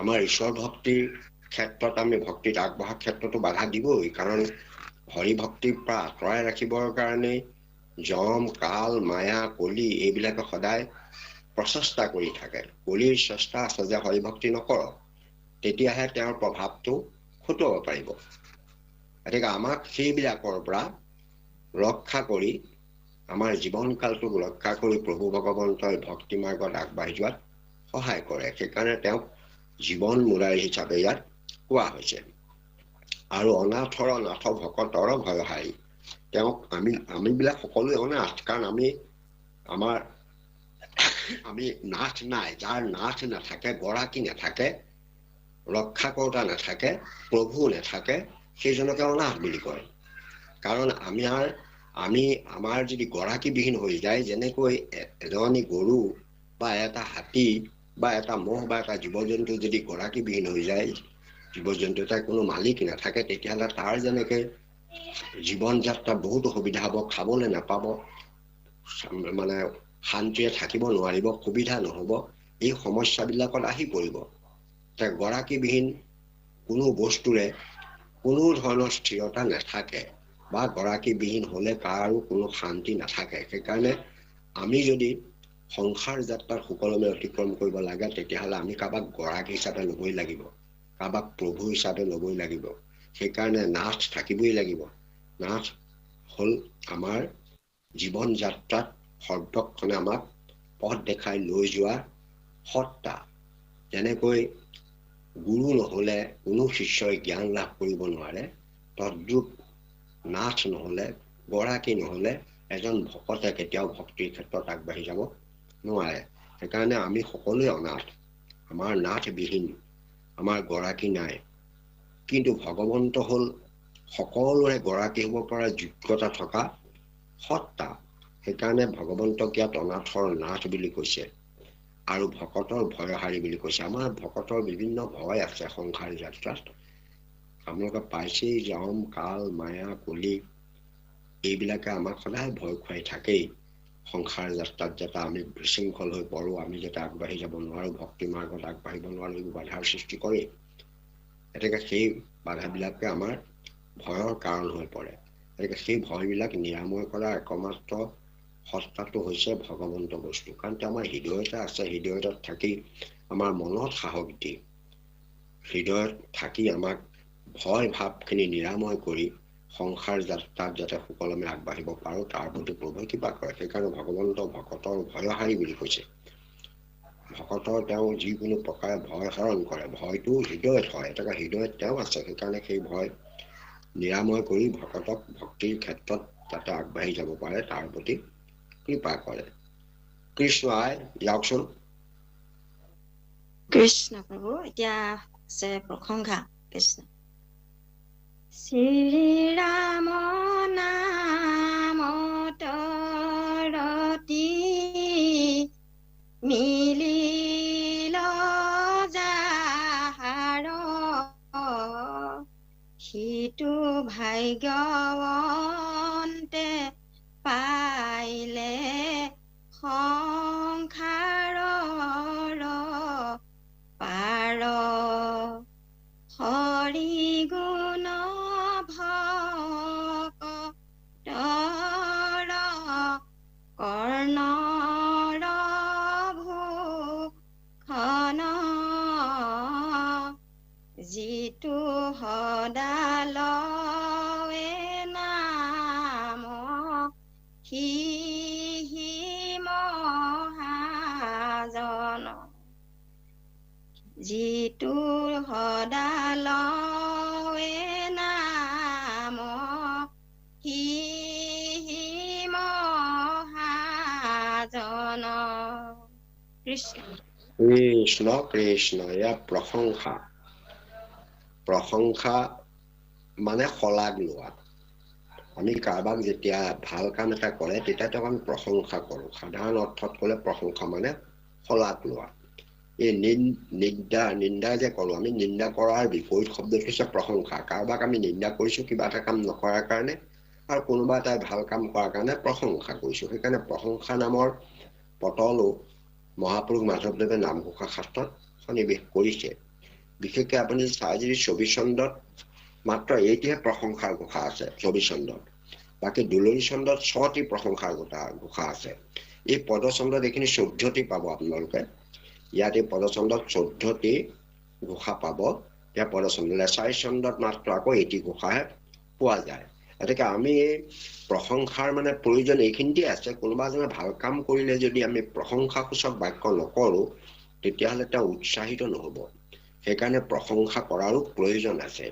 আমাৰ ঈশ্বৰ ভক্তিৰ ক্ষেত্ৰত আমি ভক্তিত আগবঢ়াৰ ক্ষেত্ৰতো বাধা দিবই, কাৰণ হৰি ভক্তিৰ পৰা আঁতৰাই ৰাখিবৰ কাৰণে যম কাল মায়া কলি এইবিলাকে সদায় প্ৰচেষ্টা কৰি থাকে। কলিৰ চেষ্টা আছে যে হৰি ভক্তি নকৰক, তেতিয়াহে তেওঁৰ প্ৰভাৱটো খুটুৱাব পাৰিব। গতিকে আমাক সেইবিলাকৰ পৰা ৰক্ষা কৰি আমাৰ জীৱন কালটোক ৰক্ষা কৰি প্ৰভু ভগৱন্তই ভক্তি মাৰ্গত আগবাঢ়ি যোৱাত সহায় কৰে। সেইকাৰণে তেওঁক জীৱন মুৰাৰী হিচাপে ইয়াত কোৱা হৈছে। আৰু অনাথৰ নাথ ভকতৰ ভয় হাৰি, তেওঁক আমিবিলাক সকলোৱে অনাথ, কাৰণ আমি নাথ নাই। যাৰ নাথ নাথাকে, গৰাকী নাথাকে, ৰক্ষা কৰোতা নাথাকে, প্ৰভু নাথাকে, সেইজনকে অনাথ বুলি কয়। কাৰণ আমাৰ যদি গৰাকীবিহীন হৈ যায়, যেনেকৈ এজনী গৰু বা এটা হাতী বা এটা মহ বা এটা জীৱ জন্তু যদি গৰাকীবিহীন হৈ যায়, জীৱ জন্তু এটাৰ কোনো মালিক নাথাকে, তেতিয়াহ'লে তাৰ যেনেকে জীৱন যাত্ৰাত বহুত অসুবিধা হ'ব, খাবলৈ নাপাব, মানে শান্তিৰে থাকিব নোৱাৰিব, সুবিধা নহ'ব, এই সমস্যাবিলাকত আহি পৰিব। গৰাকীবিহীন কোনো বস্তুৰে কোনো ধৰণৰ স্থিৰতা নাথাকে বা গৰাকীবিহীন হ'লে কাৰো কোনো শান্তি নাথাকে। সেইকাৰণে আমি যদি সংসাৰ যাত্ৰাত সুকলমে অতিক্ৰম কৰিব লাগে তেতিয়াহ'লে আমি কাৰোবাক গৰাকী হিচাপে ল'বই লাগিব, কাৰোবাক প্ৰভু হিচাপে ল'বই লাগিব। সেইকাৰণে নাথ থাকিবই লাগিব। নাথ হ'ল আমাৰ জীৱন যাত্ৰাত সৰ্বক্ষণে আমাক পথ দেখাই লৈ যোৱা সত্তা। যেনেকৈ গুৰু নহ'লে কোনো শিষ্যই জ্ঞান লাভ কৰিব নোৱাৰে, তদ্ৰূপ নাথ নহ'লে, গৰাকী নহ'লে এজন ভকতে কেতিয়াও ভক্তিৰ ক্ষেত্ৰত আগবাঢ়ি যাব নোৱাৰে। সেইকাৰণে আমি সকলোৱে অনাথ, আমাৰ নাথবিহীন, আমাৰ গৰাকী নাই। কিন্তু ভগৱন্ত হ'ল সকলোৰে গৰাকী হ'ব পৰা যোগ্যতা থকা সত্তা। সেইকাৰণে ভগৱন্তক ইয়াত অনাথৰ নাথ বুলি কৈছে আৰু ভকতৰ ভয়হাৰী বুলি কৈছে। আমাৰ ভকতৰ বিভিন্ন ভয় আছে সংসাৰ যাত্ৰাত। আপোনালোকে পাইছেই, জম, কাল, মায়া, কলি, এইবিলাকে আমাক সদায় ভয় খুৱাই থাকেই। সংসাৰ যাত্ৰাত যাতে আমি বিশৃংখল হৈ পৰোঁ, আমি যাতে আগবাঢ়ি যাব নোৱাৰোঁ, ভক্তি মাৰ্গত আগবাঢ়িব নোৱাৰোঁ, এইবোৰ বাধাৰ সৃষ্টি কৰে। গতিকে সেই বাধাবিলাকে আমাৰ ভয়ৰ কাৰণ হৈ পৰে। গতিকে সেই ভয়বিলাক নিৰাময় কৰা একমাত্ৰ সত্তাটো হৈছে ভগৱন্ত বস্তু। কাৰণ তেওঁ আমাৰ হৃদয়তে আছে, হৃদয়ত থাকি আমাৰ মনত সাহস দি, হৃদয়ত থাকি আমাক ভয় ভাৱখিনি নিৰাময় কৰি সংসাৰ যাত্ৰাত যাতে সুকলমে আগবাঢ়িব পাৰোঁ তাৰ প্ৰতি প্ৰভুৱে কৃপা কৰে। সেইকাৰণে ভগৱন্ত ভকতৰ ভয়হাৰী বুলি কৈছে। ভকতৰ তেওঁ যিকোনো প্ৰকাৰে ভয় হৰণ কৰে। ভয়টো হৃদয়ত হয়, এটা হৃদয়ত তেওঁ আছে। সেইকাৰণে সেই ভয় নিৰাময় কৰি ভকতক ভক্তিৰ ক্ষেত্ৰত যাতে আগবাঢ়ি যাব পাৰে তাৰ প্ৰতি কৃপা কৰে। কৃষ্ণ আই যাওকচোন। কৃষ্ণ প্ৰভু। এতিয়া আছে প্ৰশংসা। কৃষ্ণ। শ্ৰীৰাম নামত ৰতি মিলিল যাহাৰ, সিটো ভাগ্যৱন্তে পাইলে সংসাৰৰ পাৰ। হৰি গুণ ভকতৰ কৰ্ণৰ ভূষণ, যিটো সদা লয়ে নাম সিহি মহাজন, যিটো সদা লয়ে নাম সিহি মহাজন। কৃষ্ণ। কৃষ্ণ কৃষ্ণ। এয়া প্ৰশংসা। প্ৰশংসা মানে শলাগ লোৱা। আমি কাৰোবাক যেতিয়া ভাল কাম এটা কৰে তেতিয়া তেওঁক আমি প্ৰশংসা কৰোঁ। সাধাৰণ অৰ্থত ক'লে প্ৰশংসা মানে শলাগ লোৱা। এই নিন্দা যে কৰোঁ, আমি নিন্দা কৰাৰ বিপৰীত শব্দটো হৈছে প্ৰশংসা। কাৰোবাক আমি নিন্দা কৰিছোঁ কিবা এটা কাম নকৰাৰ কাৰণে, আৰু কোনোবা এটাই ভাল কাম কৰাৰ কাৰণে প্ৰশংসা কৰিছোঁ। সেইকাৰণে প্ৰশংসা নামৰ পটলো মহাপুৰুষ মাধৱদেৱে নামঘোষা শাস্ত্ৰত সন্নিৱেশ কৰিছে। বিশেষকৈ আপুনি চাই যদি 24 চণ্ডত মাত্ৰ এইটিহে প্ৰশংসাৰ ঘোষা আছে। 24 চণ্ডত, বাকী দুলৰী চণ্ডত 6টি প্ৰশংসাৰ ঘোষা আছে। এই পদচণ্ডত এইখিনি 14টি পাব আপোনালোকে। ইয়াত এই পদচণ্ডত 14টি ঘোষা পাব। ইয়াৰ পদচণ্ড লেচাৰী চণ্ডত মাত্ৰ আকৌ এটি ঘোষাহে পোৱা যায়। গতিকে আমি এই প্ৰশংসাৰ মানে প্ৰয়োজন এইখিনিতে আছে। কোনোবা এজনে ভাল কাম কৰিলে যদি আমি প্ৰশংসাসূচক বাক্য নকৰোঁ তেতিয়াহ'লে তেওঁ উৎসাহিত নহ'ব। সেইকাৰণে প্ৰশংসা কৰাৰো প্ৰয়োজন আছে।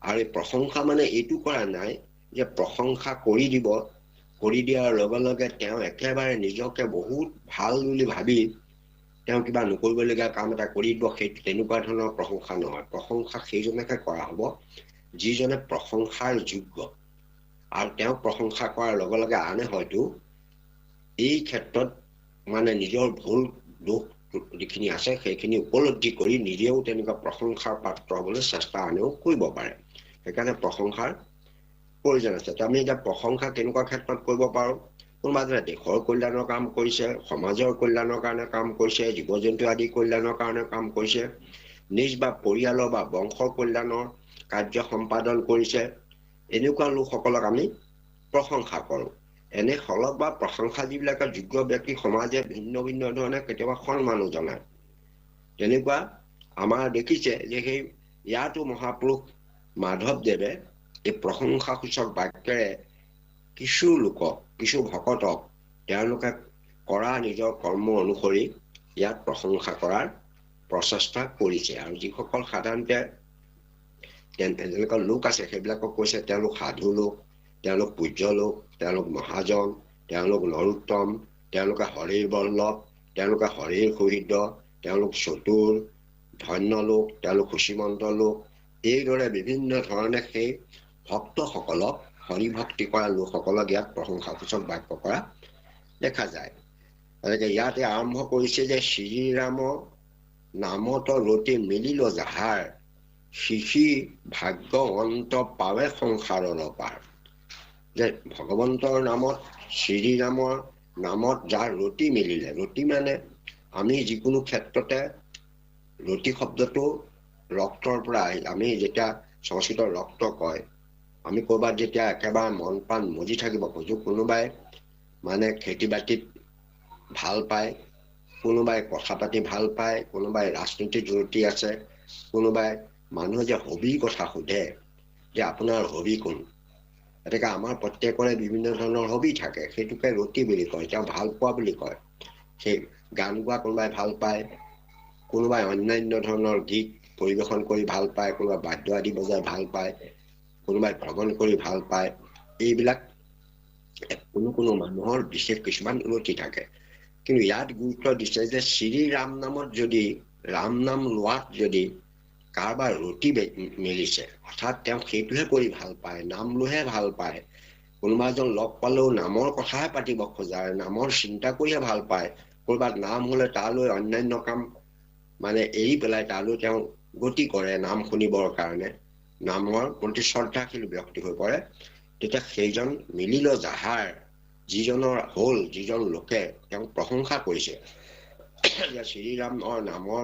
আৰু এই প্ৰশংসা মানে এইটো কৰা নাই যে প্ৰশংসা কৰি দিয়াৰ লগে লগে তেওঁ একেবাৰে নিজকে বহুত ভাল বুলি ভাবি তেওঁ কিবা নকৰিবলগীয়া কাম এটা কৰি দিব, সেইটো তেনেকুৱা ধৰণৰ প্ৰশংসা নহয়। প্ৰশংসা সেইজনকে কৰা হ'ব যিজনে প্ৰশংসাৰ যোগ্য, আৰু তেওঁক প্ৰশংসা কৰাৰ লগে লগে আনে হয়তো এই ক্ষেত্ৰত মানে নিজৰ ভুল দোষ যিখিনি আছে সেইখিনি উপলব্ধি কৰি নিজেও তেনেকুৱা প্ৰশংসাৰ পাত্ৰ হ'বলৈ চেষ্টা আনেও কৰিব পাৰে। সেইকাৰণে প্ৰশংসাৰ প্ৰয়োজন আছে। আমি এতিয়া প্ৰশংসা কেনেকুৱা ক্ষেত্ৰত কৰিব পাৰোঁ? কোনোবা এজনে দেশৰ কল্যাণৰ কাম কৰিছে, সমাজৰ কল্যাণৰ কাৰণে কাম কৰিছে, জীৱ জন্তু আদি কল্যাণৰ কাৰণে কাম কৰিছে, নিজ বা পৰিয়ালৰ বা বংশৰ কল্যাণৰ কাৰ্য সম্পাদন কৰিছে, এনেকুৱা লোকসকলক আমি প্ৰশংসা কৰোঁ। এনে শলক বা প্ৰশংসা যিবিলাকে যোগ্য ব্যক্তি সমাজে ভিন্ন ভিন্ন ধৰণে কেতিয়াবা সন্মানো জনায়। তেনেকুৱা আমাৰ দেখিছে যে সেই ইয়াতো মহাপুৰুষ মাধৱদেৱে এই প্ৰশংসাসূচক বাক্যেৰে কিছু লোকক, কিছু ভকতক তেওঁলোকে কৰা নিজৰ কৰ্ম অনুসৰি ইয়াত প্ৰশংসা কৰাৰ প্ৰচেষ্টা কৰিছে। আৰু যিসকল সাধাৰণতে এনেকুৱা লোক আছে সেইবিলাকক কৈছে তেওঁলোক সাধু লোক, তেওঁলোক পূজ্য লোক, তেওঁলোক মহাজন, তেওঁলোক নৰোত্তম, তেওঁলোকে হৰিৰ বল্লভ, তেওঁলোকে হৰিৰ সুহৃদ, তেওঁলোক চতুৰ, ধন্য লোক, তেওঁলোক সূচীমন্ত লোক, এইদৰে বিভিন্ন ধৰণে সেই ভক্তসকলক, হৰিভক্তি কৰা লোকসকলক ইয়াত প্ৰশংসাসূচক বাক্য কৰা দেখা যায়। গতিকে ইয়াতে আৰম্ভ কৰিছে যে শ্ৰীৰাম নামত ৰতি মিলিল যাহাৰ, শিশি ভাগ্যৱন্ত পাৱে সংসাৰৰ পাৰ। যে ভগৱন্তৰ নামত, শ্ৰীৰামৰ নামত যাৰ ৰতি মিলিলে, ৰতি মানে আমি যিকোনো ক্ষেত্ৰতে ৰতি শব্দটো ৰক্তৰ পৰা আমি যেতিয়া সংস্কৃতৰ ৰক্ত কয়, আমি ক'ৰবাত যেতিয়া একেবাৰে মন প্ৰাণ মজি থাকিব খোজো, কোনোবাই মানে খেতি বাতিত ভাল পায়, কোনোবাই কথা পাতি ভাল পায়, কোনোবাই ৰাজনীতিত ৰুচি আছে, কোনোবাই মানুহে যে হবিৰ কথা সোধে যে আপোনাৰ হবি কোন। গতিকে আমাৰ প্ৰত্যেকৰে বিভিন্ন ধৰণৰ হবি থাকে, সেইটোকে ৰতি বুলি কয়, তেওঁ ভাল পোৱা বুলি কয়। সেই গান গোৱা কোনোবাই ভাল পায়, কোনোবাই অন্যান্য ধৰণৰ গীত পৰিৱেশন কৰি ভাল পায়, কোনোবাই বাদ্য আদি বজাই ভাল পায়, কোনোবাই ভ্ৰমণ কৰি ভাল পায়। এইবিলাক কোনো কোনো মানুহৰ বিশেষ কিছুমান ৰুচি থাকে। কিন্তু ইয়াত গুৰুত্ব দিছে যে শ্ৰী ৰাম নামত যদি, ৰাম নাম লোৱাত যদি কাৰোবাৰ ৰুচি মিলিছে, অৰ্থাৎ তেওঁ সেইটোহে কৰি ভাল পায়, নাম লৈহে ভাল পায়, কোনোবা এজন লগ পালেও নামৰ কথাহে পাতিব খোজা, নামৰ চিন্তা কৰিহে ভাল পায়, ক'ৰবাত নাম হলে তালৈ অন্যান্য কাম মানে এৰি পেলাই তালৈ তেওঁ গতি কৰে নাম শুনিবৰ কাৰণে, নামৰ প্ৰতি শ্ৰদ্ধাশীল ব্যক্তি হৈ পৰে, তেতিয়া সেইজন মিলিল যাহাৰ, যিজনৰ হ'ল, যিজন লোকে তেওঁক প্ৰশংসা কৰিছে যে শ্ৰীৰামৰ নামৰ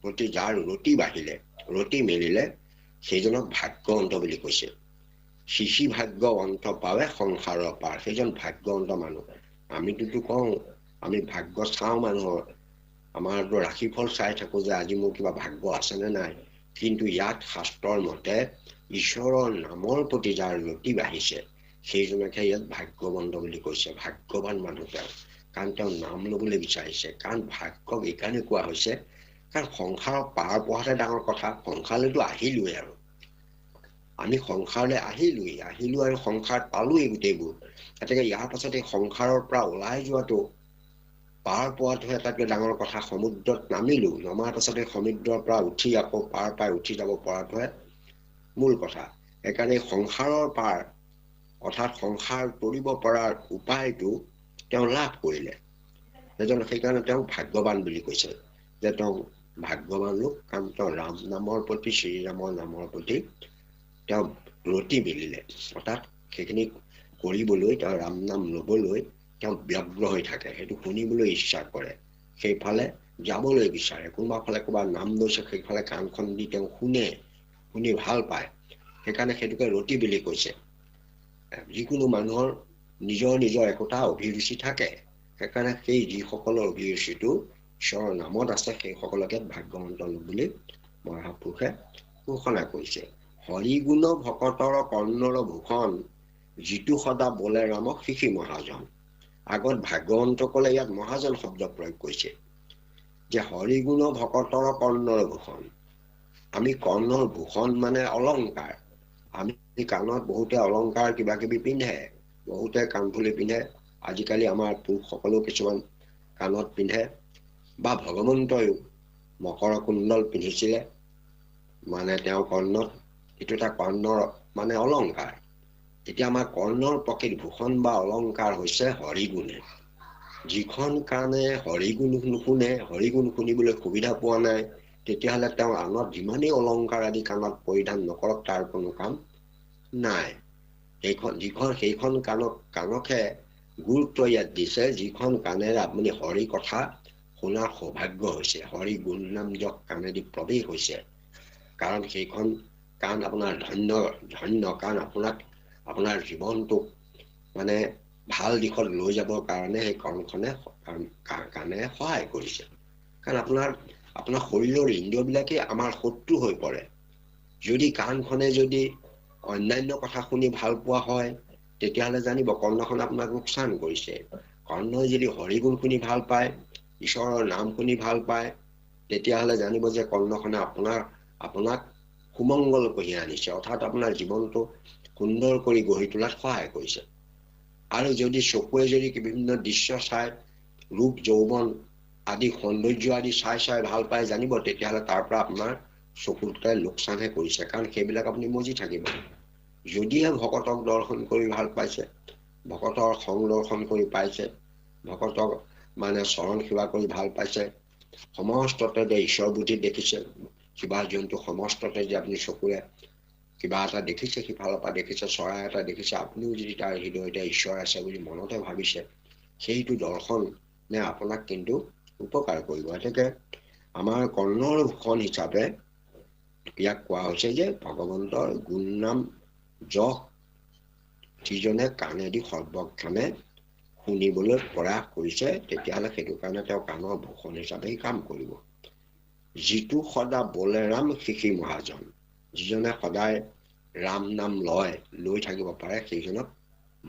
প্ৰতি যাৰ ৰতি বাঢ়িলে, ৰতি মিলিলে, সেইজনক ভাগ্যৱন্ত বুলি কৈছে। শিশি ভাগ্যৱন্ত পাৱে সংসাৰৰ পাৰ, সেইজন ভাগ্যৱন্ত মানুহ। আমিতো কওঁ আমি ভাগ্য চাওঁ মানুহৰ, আমাৰতো ৰাশিফল চাই থাকো যে আজি মোৰ কিবা ভাগ্য আছে নে নাই, কিন্তু ইয়াত শাস্ত্ৰৰ মতে ঈশ্বৰৰ নামৰ প্ৰতি যাৰ ৰতি বাঢ়িছে সেইজনকে ইয়াত ভাগ্যৱন্ত বুলি কৈছে, ভাগ্যৱান মানুহ তেওঁ, কাৰণ তেওঁ নাম লবলৈ বিচাৰিছে। কাৰণ ভাগ্যক এইকাৰণে কোৱা হৈছে কাৰণ সংসাৰৰ পাৰ পোৱাতে ডাঙৰ কথা, সংসাৰলৈতো আহিলোৱে, আৰু আমি সংসাৰলৈ আহিলো আৰু সংসাৰ পালোৱেই গোটেইবোৰ। গতিকে ইয়াৰ পাছত এই সংসাৰৰ পৰা ওলাই যোৱাটো, পাৰ পোৱাটোহে আটাইতকৈ ডাঙৰ কথা। সমুদ্ৰত নামিলো, নমাৰ পাছত এই সমুদ্ৰৰ পৰা উঠি আকৌ পাৰ পাই উঠি যাব পৰাটোহে মূল কথা। সেইকাৰণে সংসাৰৰ পাৰ অৰ্থাৎ সংসাৰ তৰিব পৰাৰ উপায়টো তেওঁ লাভ কৰিলে, সেইকাৰণে তেওঁক ভাগ্যৱান বুলি কৈছে, যে তেওঁ ভাগ্যৱান লোক, কাৰণ তেওঁ ৰাম নামৰ প্ৰতি, শ্ৰীৰামৰ নামৰ প্ৰতি তেওঁ ৰতি মিলিলে, অৰ্থাৎ সেইখিনি কৰিবলৈ, তেওঁ ৰাম নাম লবলৈ তেওঁ ব্যগ্ৰ হৈ থাকে, সেইটো শুনিবলৈ ইচ্ছা কৰে, সেইফালে যাবলৈ বিচাৰে, কোনোবা ফালে ক'ৰবাত নাম লৈছে সেইফালে কাণখন দি তেওঁ শুনে, শুনি ভাল পায়, সেইকাৰণে সেইটোকে ৰতি বুলি কৈছে। যিকোনো মানুহৰ নিজৰ নিজৰ একোটা অভিৰুচি থাকে, সেইকাৰণে সেই যিসকলৰ অভিৰুচিটো ঈশ্বৰৰ নামত আছে সেইসকলকে ভাগ্যৱন্ত লোক বুলি মহাপুৰুষে ঘোষণা কৰিছে। হৰিগুণ ভকতৰ কৰ্ণৰ ভূষণ, যিটো সদা বোলে ৰামক শিশি মহাজন। আগত ভাগ্যৱন্ত কলে ইয়াত মহাজন শব্দ প্ৰয়োগ কৰিছে, যে হৰিগুণ ভকতৰ কৰ্ণৰ ভূষণ। আমি কৰ্ণৰ ভূষণ মানে অলংকাৰ, আমি কাণত বহুতে অলংকাৰ কিবা কিবি পিন্ধে, বহুতে কাণফুলি পিন্ধে, আজিকালি আমাৰ পুৰুষসকলেও কিছুমান কাণত পিন্ধে, বা ভগৱন্তইও মকৰ কুণ্ডল পিন্ধিছিলে, মানে তেওঁ কৰ্ণত, এইটো এটা কৰ্ণৰ মানে অলংকাৰ। এতিয়া আমাৰ কৰ্ণৰ প্ৰকৃত ভূষণ বা অলংকাৰ হৈছে হৰিগুণে। যিখন কাণে হৰিগুণ নুশুনে, হৰিগুণ শুনিবলৈ সুবিধা পোৱা নাই, তেতিয়াহ'লে তেওঁ আনত যিমানেই অলংকাৰ আদি কাণত পৰিধান নকৰক তাৰ কোনো কাম নাই। সেইখন কাণকহে গুৰুত্ব ইয়াত দিছে, যিখন কাণেৰে আপুনি হৰি কথা শুনাৰ সৌভাগ্য হৈছে, হৰি গুণ নাম যক কাণেদি প্ৰৱেশ হৈছে। কাৰণ সেইখন কাণ আপোনাৰ ধন্য ধন্য, কাৰণ আপোনাৰ জীৱনটোক মানে ভাল দিশত লৈ যাবৰ কাৰণে সেই কৰ্ণখনে কাণে সহায় কৰিছে। কাৰণ আপোনাৰ শৰীৰৰ ইন্দ্ৰিয়বিলাকে আমাৰ শত্ৰু হৈ পৰে। যদি কাণখনে যদি অন্যান্য কথা শুনি ভাল পোৱা হয়, তেতিয়াহ'লে জানিব কৰ্ণখনে আপোনাক লোকচান কৰিছে। কৰ্ণই যদি হৰিগুণ শুনি ভাল পায়, ঈশ্বৰৰ নাম শুনি ভাল পায়, তেতিয়াহ'লে জানিব যে কৰ্ণখনে আপোনাক সুমংগল কঢ়িয়াই আনিছে, অৰ্থাৎ আপোনাৰ জীৱনটো সুন্দৰ কৰি গঢ়ি তোলাত সহায় কৰিছে। আৰু যদি চকুৱে যদি বিভিন্ন দৃশ্য চাই, ৰূপ যৌৱন আদি সৌন্দৰ্য আদি চাই ভাল পাই, জানিব তেতিয়াহ'লে তাৰ পৰা আপোনাৰ চকুটোৱে লোকচানহে কৰিছে, কাৰণ সেইবিলাক আপুনি মজি থাকিব। যদিহে ভকতক দৰ্শন কৰি ভাল পাইছে, ভকতৰ সংগ দৰ্শন কৰি পাইছে, ভকতক মানে চৰণ সেৱা কৰি ভাল পাইছে, সমস্ততে যে ঈশ্বৰ বুদ্ধি দেখিছে, কিবা জন্তু সমস্ততে যে আপুনি চকুৰে কিবা এটা দেখিছে, সিফালৰ পৰা দেখিছে, চৰাই এটা দেখিছে, আপুনিও যদি তাৰ হৃদয়তে ঈশ্বৰ আছে বুলি মনতে ভাবিছে, সেইটো দৰ্শনে আপোনাক কিন্তু উপকাৰ কৰিব। গতিকে আমাৰ কৰ্ণৰ ভূষণ হিচাপে ইয়াক কোৱা হৈছে যে ভগৱন্তৰ গুণ নাম যশ যিজনে কাণেদি সৰ্বক্ষণে শুনিবলৈ প্ৰয়াস কৰিছে, তেতিয়াহ'লে সেইটো কাৰণে তেওঁ কাণৰ ভূষণ হিচাপে কাম কৰিব। যিটো সদা বলে ৰাম শিশি মহাজন, যিজনে সদায় ৰাম নাম লৈ থাকিব পাৰে, সেইজনক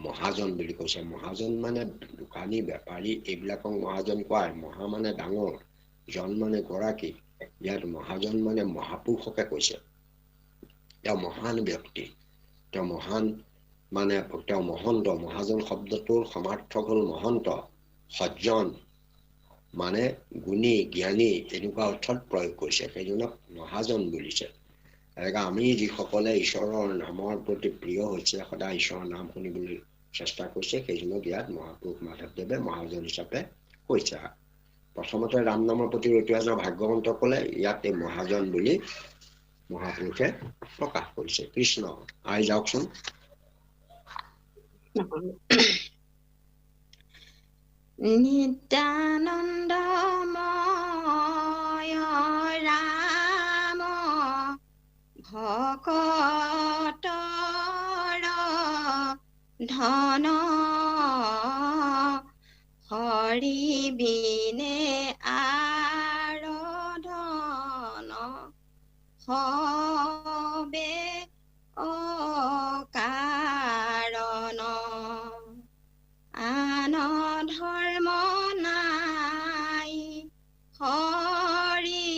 মহাজন বুলি কৈছে। মহাজন মানে দোকানী বেপাৰী এইবিলাকক মহাজন কোৱায়। মহা মানে ডাঙৰ, জন মানে গৰাকী, ইয়াত মহাজন মানে মহাপুৰুষকে কৈছে। তেওঁ মহান ব্যক্তি, তেওঁ মহান মানে তেওঁ মহন্ত। মহাজন শব্দটোৰ সমাৰ্থক হ'ল মহন্ত, সজ্জন মানে গুণী জ্ঞানী, এনেকুৱা অৰ্থত প্ৰয়োগ কৰিছে, সেইজনক মহাজন বুলিছে। এনেকৈ আমি যিসকলে ঈশ্বৰৰ নামৰ প্ৰতি প্ৰিয় হৈছে, সদায় ঈশ্বৰৰ নাম শুনিবলৈ চেষ্টা কৰিছে, সেইজনক ইয়াত মহাপুৰুষ মাধৱদেৱে মহাজন হিচাপে কৈছে। প্ৰথমতে ৰাম নামৰ প্ৰতি ৰতুৱা যোৱা ভাগ্যৱন্তসকলে ইয়াত এই মহাজন বুলি মহাপুৰুষে প্ৰকাশ কৰিছে। কৃষ্ণ আই যাওকচোন। নিত্যানন্দময় ৰাম ভকতৰ ধন, হৰি বিনে আৰাধন, সবে অকাৰণ, আন ধৰ্ম নাই হৰি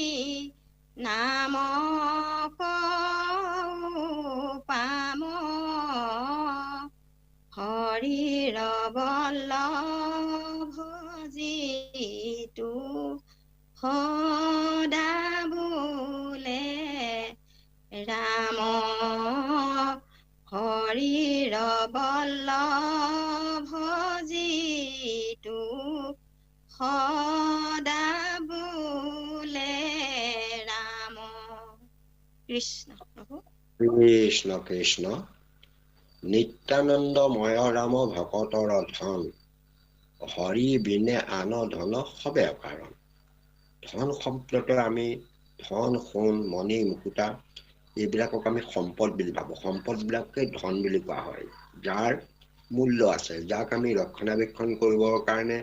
নাম পাম, হৰিৰ বল্লভ যিটো সদা বোলে ৰাম, হৰিৰ বল্লভ যিটো সদা বোলে ৰাম। কৃষ্ণ প্ৰভু। কৃষ্ণ কৃষ্ণ। নিত্যানন্দময় ৰাম ভকতৰ ধন, হৰি বিনে আন ধন সবে অকাৰণ। ধন শব্দতে আমি ধন, সোণ, মণি, মুকুতা এইবিলাকক আমি সম্পদ বুলি ভাবোঁ। সম্পদবিলাককে ধন বুলি কোৱা হয়, যাৰ মূল্য আছে, যাক আমি ৰক্ষণাবেক্ষণ কৰিবৰ কাৰণে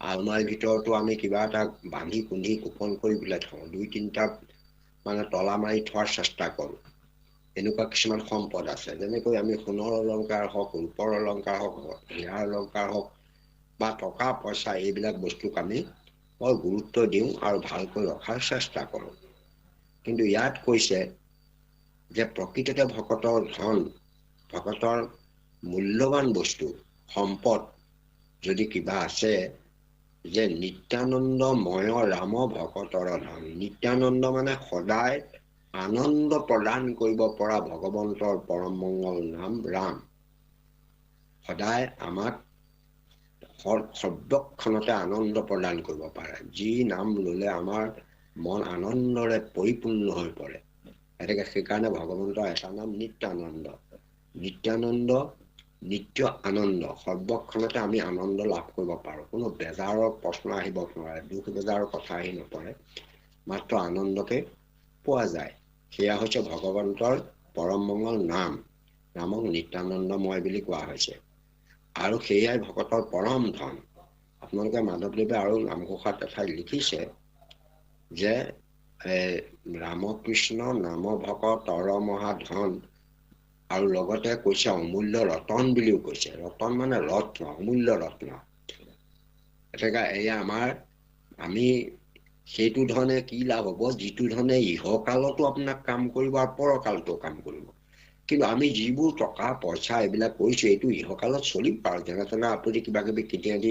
আলমাৰীৰ ভিতৰতো আমি কিবা এটা বান্ধি কুন্ধি গোপন কৰি পেলাই থওঁ, 2-3টা মানে তলা মাৰি থোৱাৰ চেষ্টা কৰোঁ। এনেকুৱা কিছুমান সম্পদ আছে, যেনেকৈ আমি সোণৰ অলংকাৰ হওক, ৰূপৰ অলংকাৰ হওক, হীৰাৰ অলংকাৰ হওক বা টকা পইচা, এইবিলাক বস্তুক আমি বৰ গুৰুত্ব দিওঁ আৰু ভালকৈ ৰখাৰ চেষ্টা কৰোঁ। কিন্তু ইয়াত কৈছে যে প্ৰকৃততে ভকতৰ ধন, ভকতৰ মূল্যৱান বস্তু সম্পদ যদি কিবা আছে, যে নিত্যানন্দময় ৰাম ভকতৰ ধন। নিত্যানন্দ মানে সদায় আনন্দ প্ৰদান কৰিব পৰা ভগৱন্তৰ পৰম মংগল নাম ৰাম। সদায় আমাক সৰ্বক্ষণতে আনন্দ প্ৰদান কৰিব পাৰে, যি নাম ল'লে আমাৰ মন আনন্দৰে পৰিপূৰ্ণ হৈ পৰে। গতিকে সেইকাৰণে ভগৱন্তৰ এটা নাম নিত্যানন্দ। নিত্যানন্দ নিত্য আনন্দ, সৰ্বক্ষণতে আমি আনন্দ লাভ কৰিব পাৰোঁ। কোনো বেজাৰৰ প্ৰশ্ন আহিব নোৱাৰে, দুখ বেজাৰৰ কথা আহি নপৰে, মাত্ৰ আনন্দকে পোৱা যায়। সেয়া হৈছে ভগৱন্তৰ পৰম মংগল নাম। নামক নিত্যানন্দময় বুলি কোৱা হৈছে, আৰু সেয়াই ভকতৰ পৰম ধন। আপোনালোকে মাধৱদেৱে আৰু নামঘোষাত এঠাইত লিখিছে যে ৰামকৃষ্ণ নাম ভকতৰ মহাধন, আৰু লগতে কৈছে অমূল্য ৰতন বুলিও কৈছে। ৰতন মানে ৰত্ন, অমূল্য ৰত্ন। এতেকে এয়া আমি সেইটো ধৰণে কি লাভ হ'ব, যিটো ধৰণে ইহকালতো আপোনাক কাম কৰিব আৰু পৰকালতো কাম কৰিব। কিন্তু আমি যিবোৰ টকা পইচা এইবিলাক কৰিছোঁ, এইটো ইহকালত চলিব পাৰোঁ। যেনে তেনে আপুনি কিবা কিবি কিনি আনি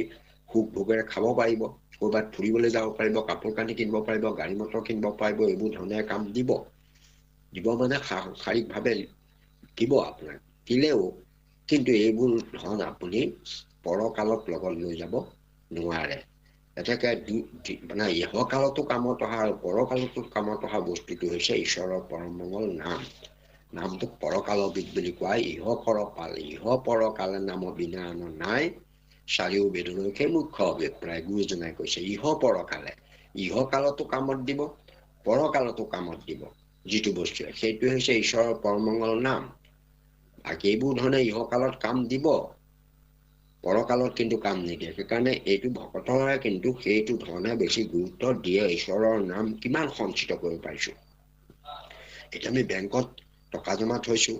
সুখ ভোগেৰে খাব পাৰিব, ক'ৰবাত ফুৰিবলৈ যাব পাৰিব, কাপোৰ কানি কিনিব পাৰিব, গাড়ী মটৰ কিনিব পাৰিব। এইবোৰ ধৰণে কাম দিব মানে সাংসাৰিকভাৱে দিব আপোনাক, দিলেও কিন্তু এইবোৰ ধন আপুনি পৰকালত লগত লৈ যাব নোৱাৰে। এতেকে মানে ইহকালতো কামত অহা আৰু পৰকালতো কামত অহা বস্তুটো হৈছে ঈশ্বৰৰ পৰম মংগল নাম। নামটোক পৰকালবিদ বুলি কোৱা। ইহ পৰকালে নাম বিনা আন নাই, চাৰিও বেদলৈকে মুখ্য অভিপ্ৰায়। গুৰুজনাই কৈছে ইহ পৰকালে, ইহকালতো কামত দিব, পৰকালতো কামত দিব। যিটো বস্তুৱে, সেইটো হৈছে ঈশ্বৰৰ পৰমংগল নাম। বাকী এইবোৰ ধৰণে ইহকালত কাম দিব, পৰকালত কিন্তু কাম নিদিয়ে। সেইকাৰণে এইটো ভকতৰে কিন্তু সেইটো ধৰণে বেছি গুৰুত্ব দিয়ে। ঈশ্বৰৰ নাম কিমান সঞ্চিত কৰিব পাৰিছোঁ। এতিয়া আমি বেংকত টকা জমা থৈছোঁ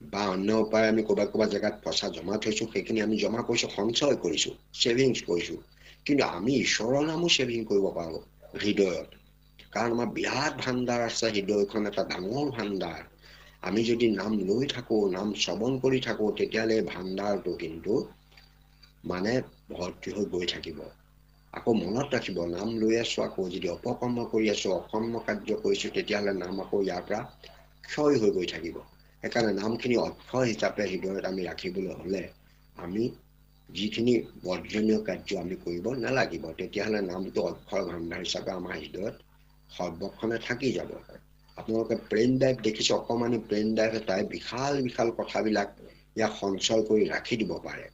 বা অন্য উপায়ে আমি ক'ৰবাত জেগাত পইচা জমা থৈছোঁ, সেইখিনি আমি জমা কৰিছোঁ, সঞ্চয় কৰিছোঁ, ছেভিংছ কৰিছোঁ। কিন্তু আমি ঈশ্বৰৰ নামো ছেভিং কৰিব পাৰোঁ হৃদয়ত, কাৰণ আমাৰ বিৰাট ভাণ্ডাৰ আছে। হৃদয়খন এটা ডাঙৰ ভাণ্ডাৰ। আমি যদি নাম লৈ থাকোঁ, নাম শ্ৰৱণ কৰি থাকোঁ, তেতিয়াহ'লে ভাণ্ডাৰটো কিন্তু মানে ভৰ্তি হৈ গৈ থাকিব। আকৌ মনত ৰাখিব, নাম লৈ আছোঁ, আকৌ যদি অপকৰ্ম কৰি আছোঁ, অকৰ্ম কাৰ্য কৰিছোঁ, তেতিয়াহ'লে নাম আকৌ ইয়াৰ পৰা ক্ষয় হৈ গৈ থাকিব। সেইকাৰণে নামখিনি অক্ষয় হিচাপে হৃদয়ত আমি ৰাখিবলৈ হ'লে আমি যিখিনি বৰ্জনীয় কাৰ্য আমি কৰিব নালাগিব, তেতিয়াহ'লে নামটো অক্ষয় ভাণ্ডাৰ হিচাপে আমাৰ হৃদয়ত সৰ্বক্ষণে থাকি যাব। আপোনালোকে পেন ড্ৰাইভ দেখিছে, অকণমানি পেন ড্ৰাইভ এটাই বিশাল বিশাল কথাবিলাক ইয়াক সঞ্চয় কৰি ৰাখি দিব পাৰে,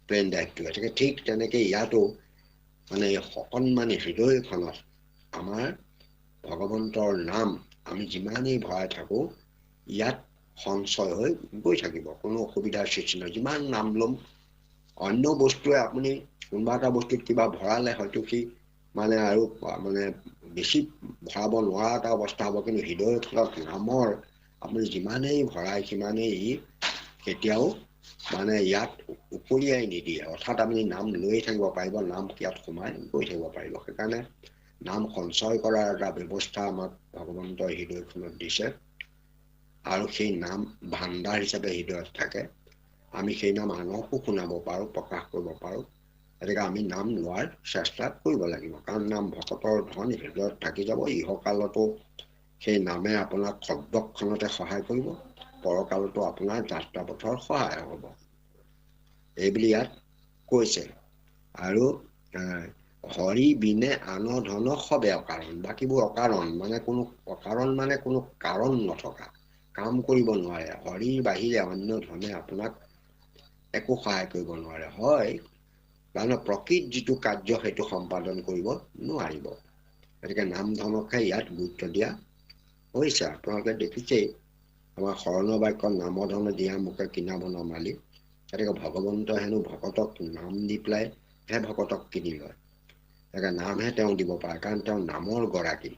পেন ড্ৰাইভটোৱে। ঠিক তেনেকে ইয়াতো মানে অকণমানি হৃদয়খনত আমাৰ ভগৱন্তৰ নাম আমি যিমানেই ভৰাই থাকোঁ, ইয়াত সঞ্চয় হৈ গৈ থাকিব, কোনো অসুবিধাৰ সৃষ্টি নহয়। যিমান নাম ল'ম, অন্য বস্তুৱে আপুনি কোনোবা এটা বস্তুত কিবা ভৰালে হয়তো সি মানে আৰু মানে বেছি ভৰাব নোৱাৰা এটা অৱস্থা হ'ব। কিন্তু হৃদয়ত নামৰ আপুনি যিমানেই ভৰাই সিমানেই ই কেতিয়াও মানে ইয়াত উকলিয়াই নিদিয়ে। অৰ্থাৎ আপুনি নাম লৈয়ে থাকিব পাৰিব, নাম ইয়াত সোমাই গৈ থাকিব পাৰিব। সেইকাৰণে নাম সঞ্চয় কৰাৰ এটা ব্যৱস্থা আমাক ভগৱন্তৰ হৃদয়খনত দিছে, আৰু সেই নাম ভাণ্ডাৰ হিচাপে হৃদয়ত থাকে। আমি সেই নাম আনকো শুনাব পাৰোঁ, প্ৰকাশ কৰিব পাৰোঁ। গতিকে আমি নাম লোৱাৰ চেষ্টা কৰিব লাগিব, কাৰণ নাম ভকতৰ ধন, হৃদয়ত থাকি যাব। ইহকালতো সেই নামে আপোনাক সৰ্বক্ষণতে সহায় কৰিব, পৰকালতো আপোনাৰ যাত্ৰা পথৰ সহায় হ'ব, এইবুলি ইয়াত কৈছে। আৰু হৰি বিনে আন ধন সবে অকাৰণ। বাকীবোৰ অকাৰণ মানে কোনো কাৰণ নথকা, কাম কৰিব নোৱাৰে। হৰিৰ বাহিৰে অন্য ধনে আপোনাক একো সহায় কৰিব নোৱাৰে। হয়, কাৰণ প্ৰকৃত যিটো কাৰ্য সেইটো সম্পাদন কৰিব নোৱাৰিব। গতিকে নাম ধনকহে ইয়াত গুৰুত্ব দিয়া হৈছে। আপোনালোকে দেখিছেই আমাৰ শৰণ বাক্যত নাম ধন দিয়া মোকে কিনা বন মালি। গতিকে ভগৱন্ত হেনো ভকতক নাম দি পেলাইহে ভকতক কিনি লয়। গতিকে নামহে তেওঁ দিব পাৰে, কাৰণ তেওঁ নামৰ গৰাকী।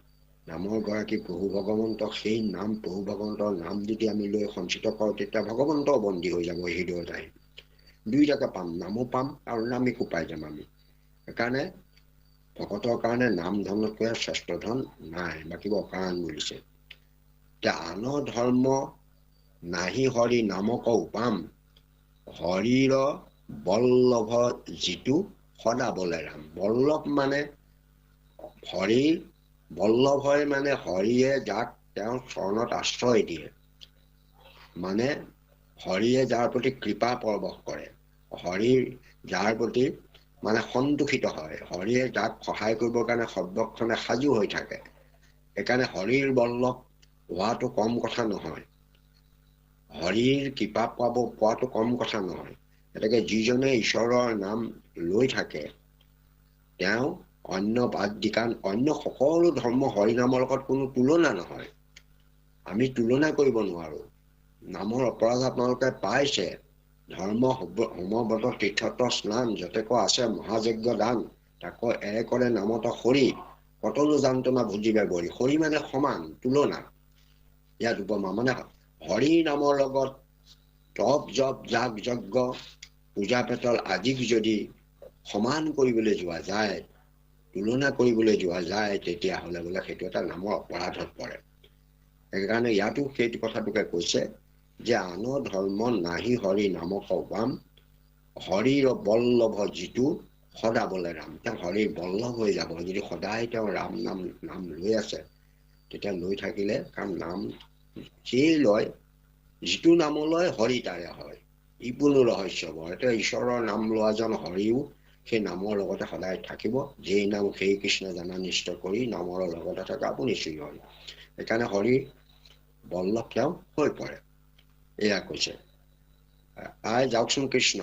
নামৰ গৰাকী প্ৰভু ভগৱন্তক, সেই নাম প্ৰভু ভগৱন্তৰ নাম যদি আমি লৈ সঞ্চিত কৰোঁ, তেতিয়া ভগৱন্তও বন্দী হৈ যাব হৃদয়ত আহি। দুইটাকে পাম, নামো পাম আৰু নামিকো পাই যাম আমি। সেইকাৰণে ভকতৰ কাৰণে নাম ধনতকৈ শ্ৰেষ্ঠ ধন নাই, বা কিবা অকাৰণ বুলিছে। এতিয়া আন ধৰ্ম নাহি হৰি নামক উপাম, হৰিৰ বল্লভ যিটো সদা বলে ৰাম। বল্লভ মানে হৰিৰ, বল্লভ হয় মানে হৰিয়ে যাক তেওঁৰ চৰণত আশ্ৰয় দিয়ে, মানে হৰিয়ে যাৰ প্ৰতি কৃপা প্ৰৱশ কৰে, হৰিৰ যাৰ প্ৰতি মানে সন্তোষিত হয়, হৰিয়ে যাক সহায় কৰিবৰ কাৰণে সৰ্বক্ষণে সাজু হৈ থাকে। সেইকাৰণে হৰিৰ বল্লভ হোৱাটো কম কথা নহয়। হৰিৰ কৃপা পোৱাটো কম কথা নহয়। গতিকে যিজনে ঈশ্বৰৰ নাম লৈ থাকে তেওঁ অন্য বাদ দি, কাৰণ অন্য সকলো ধৰ্ম হৰি নামৰ লগত কোনো তুলনা নহয়, আমি তুলনা কৰিব নোৱাৰো। নামৰ অপৰাধ আপোনালোকে পাইছে, ধৰ্ম হোমব্ৰত তীৰ্থত স্নান যতেক আছে মহাযজ্ঞ দান, তাকো কৰে নামত হৰি, কতনো যান্তনা ভুজিবে বৰি। হৰি মানে সমান, তুলনা, ইয়াত উপমা মানে হৰি নামৰ লগত তপ জপ যাগ যজ্ঞ পূজা পেটল আদিক যদি সমান কৰিবলৈ যোৱা যায়, তুলনা কৰিবলৈ যোৱা যায়, তেতিয়াহ'লে বোলে সেইটো এটা নামৰ অপৰাধত পৰে। সেইকাৰণে ইয়াতো সেইটো কথাটোকে কৈছে যে আন ধৰ্ম নাহি হৰি নামক বাম, হৰিৰ বল্লভ যিটো সদা বোলে ৰাম। তেওঁ হৰিৰ বল্লভ হৈ যাব যদি সদায় তেওঁ ৰাম নাম লৈ আছে, তেতিয়া লৈ থাকিলে, কাৰণ নাম যিয়েই লয়, যিটো নামলৈ হৰি তাৰে হয়, ই কোনো ৰহস্য বৰ। এতিয়া ঈশ্বৰৰ নাম লোৱাজন হৰিও সেই নামৰ লগতে সদায় থাকিব, যেই নাম সেই কৃষ্ণ জানা নিষ্ঠ কৰি নামৰ লগতে থকা আপুনি শ্ৰী হৰি। সেইকাৰণে হৰি বল্লভ তেওঁ হৈ পৰে, এয়া কৈছে। যাওকচোন কৃষ্ণ।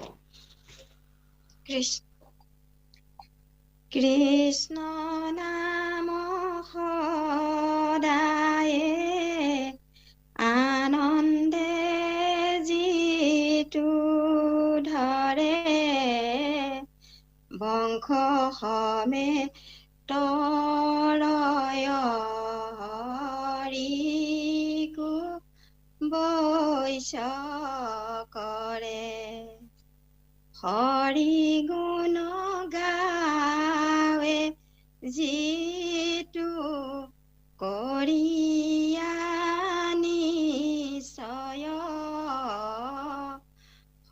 কৃষ্ণ নাম সদায়ে আনন্দে যিটো ধৰে, বংশ সমে তৰয় হৰিকো বৈশ কৰে, হৰি গুণ গাৱে যিটো কৰিয়া নিশ্চয়,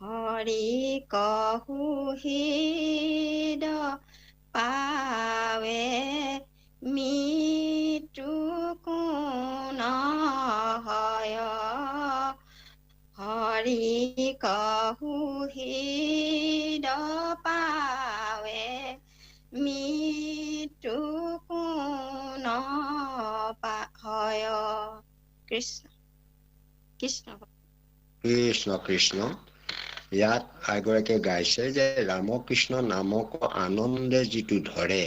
হৰি কহু হৃদ পাৱে মৃত্যু কোন হয়, হৰি কহু হৃদ পাৱে মৃত্যু কোন হয়। কৃষ্ণ কৃষ্ণ কৃষ্ণ কৃষ্ণ। ইয়াত এগৰাকীয়ে গাইছে যে ৰামকৃষ্ণ নামক আনন্দে যিটো ধৰে,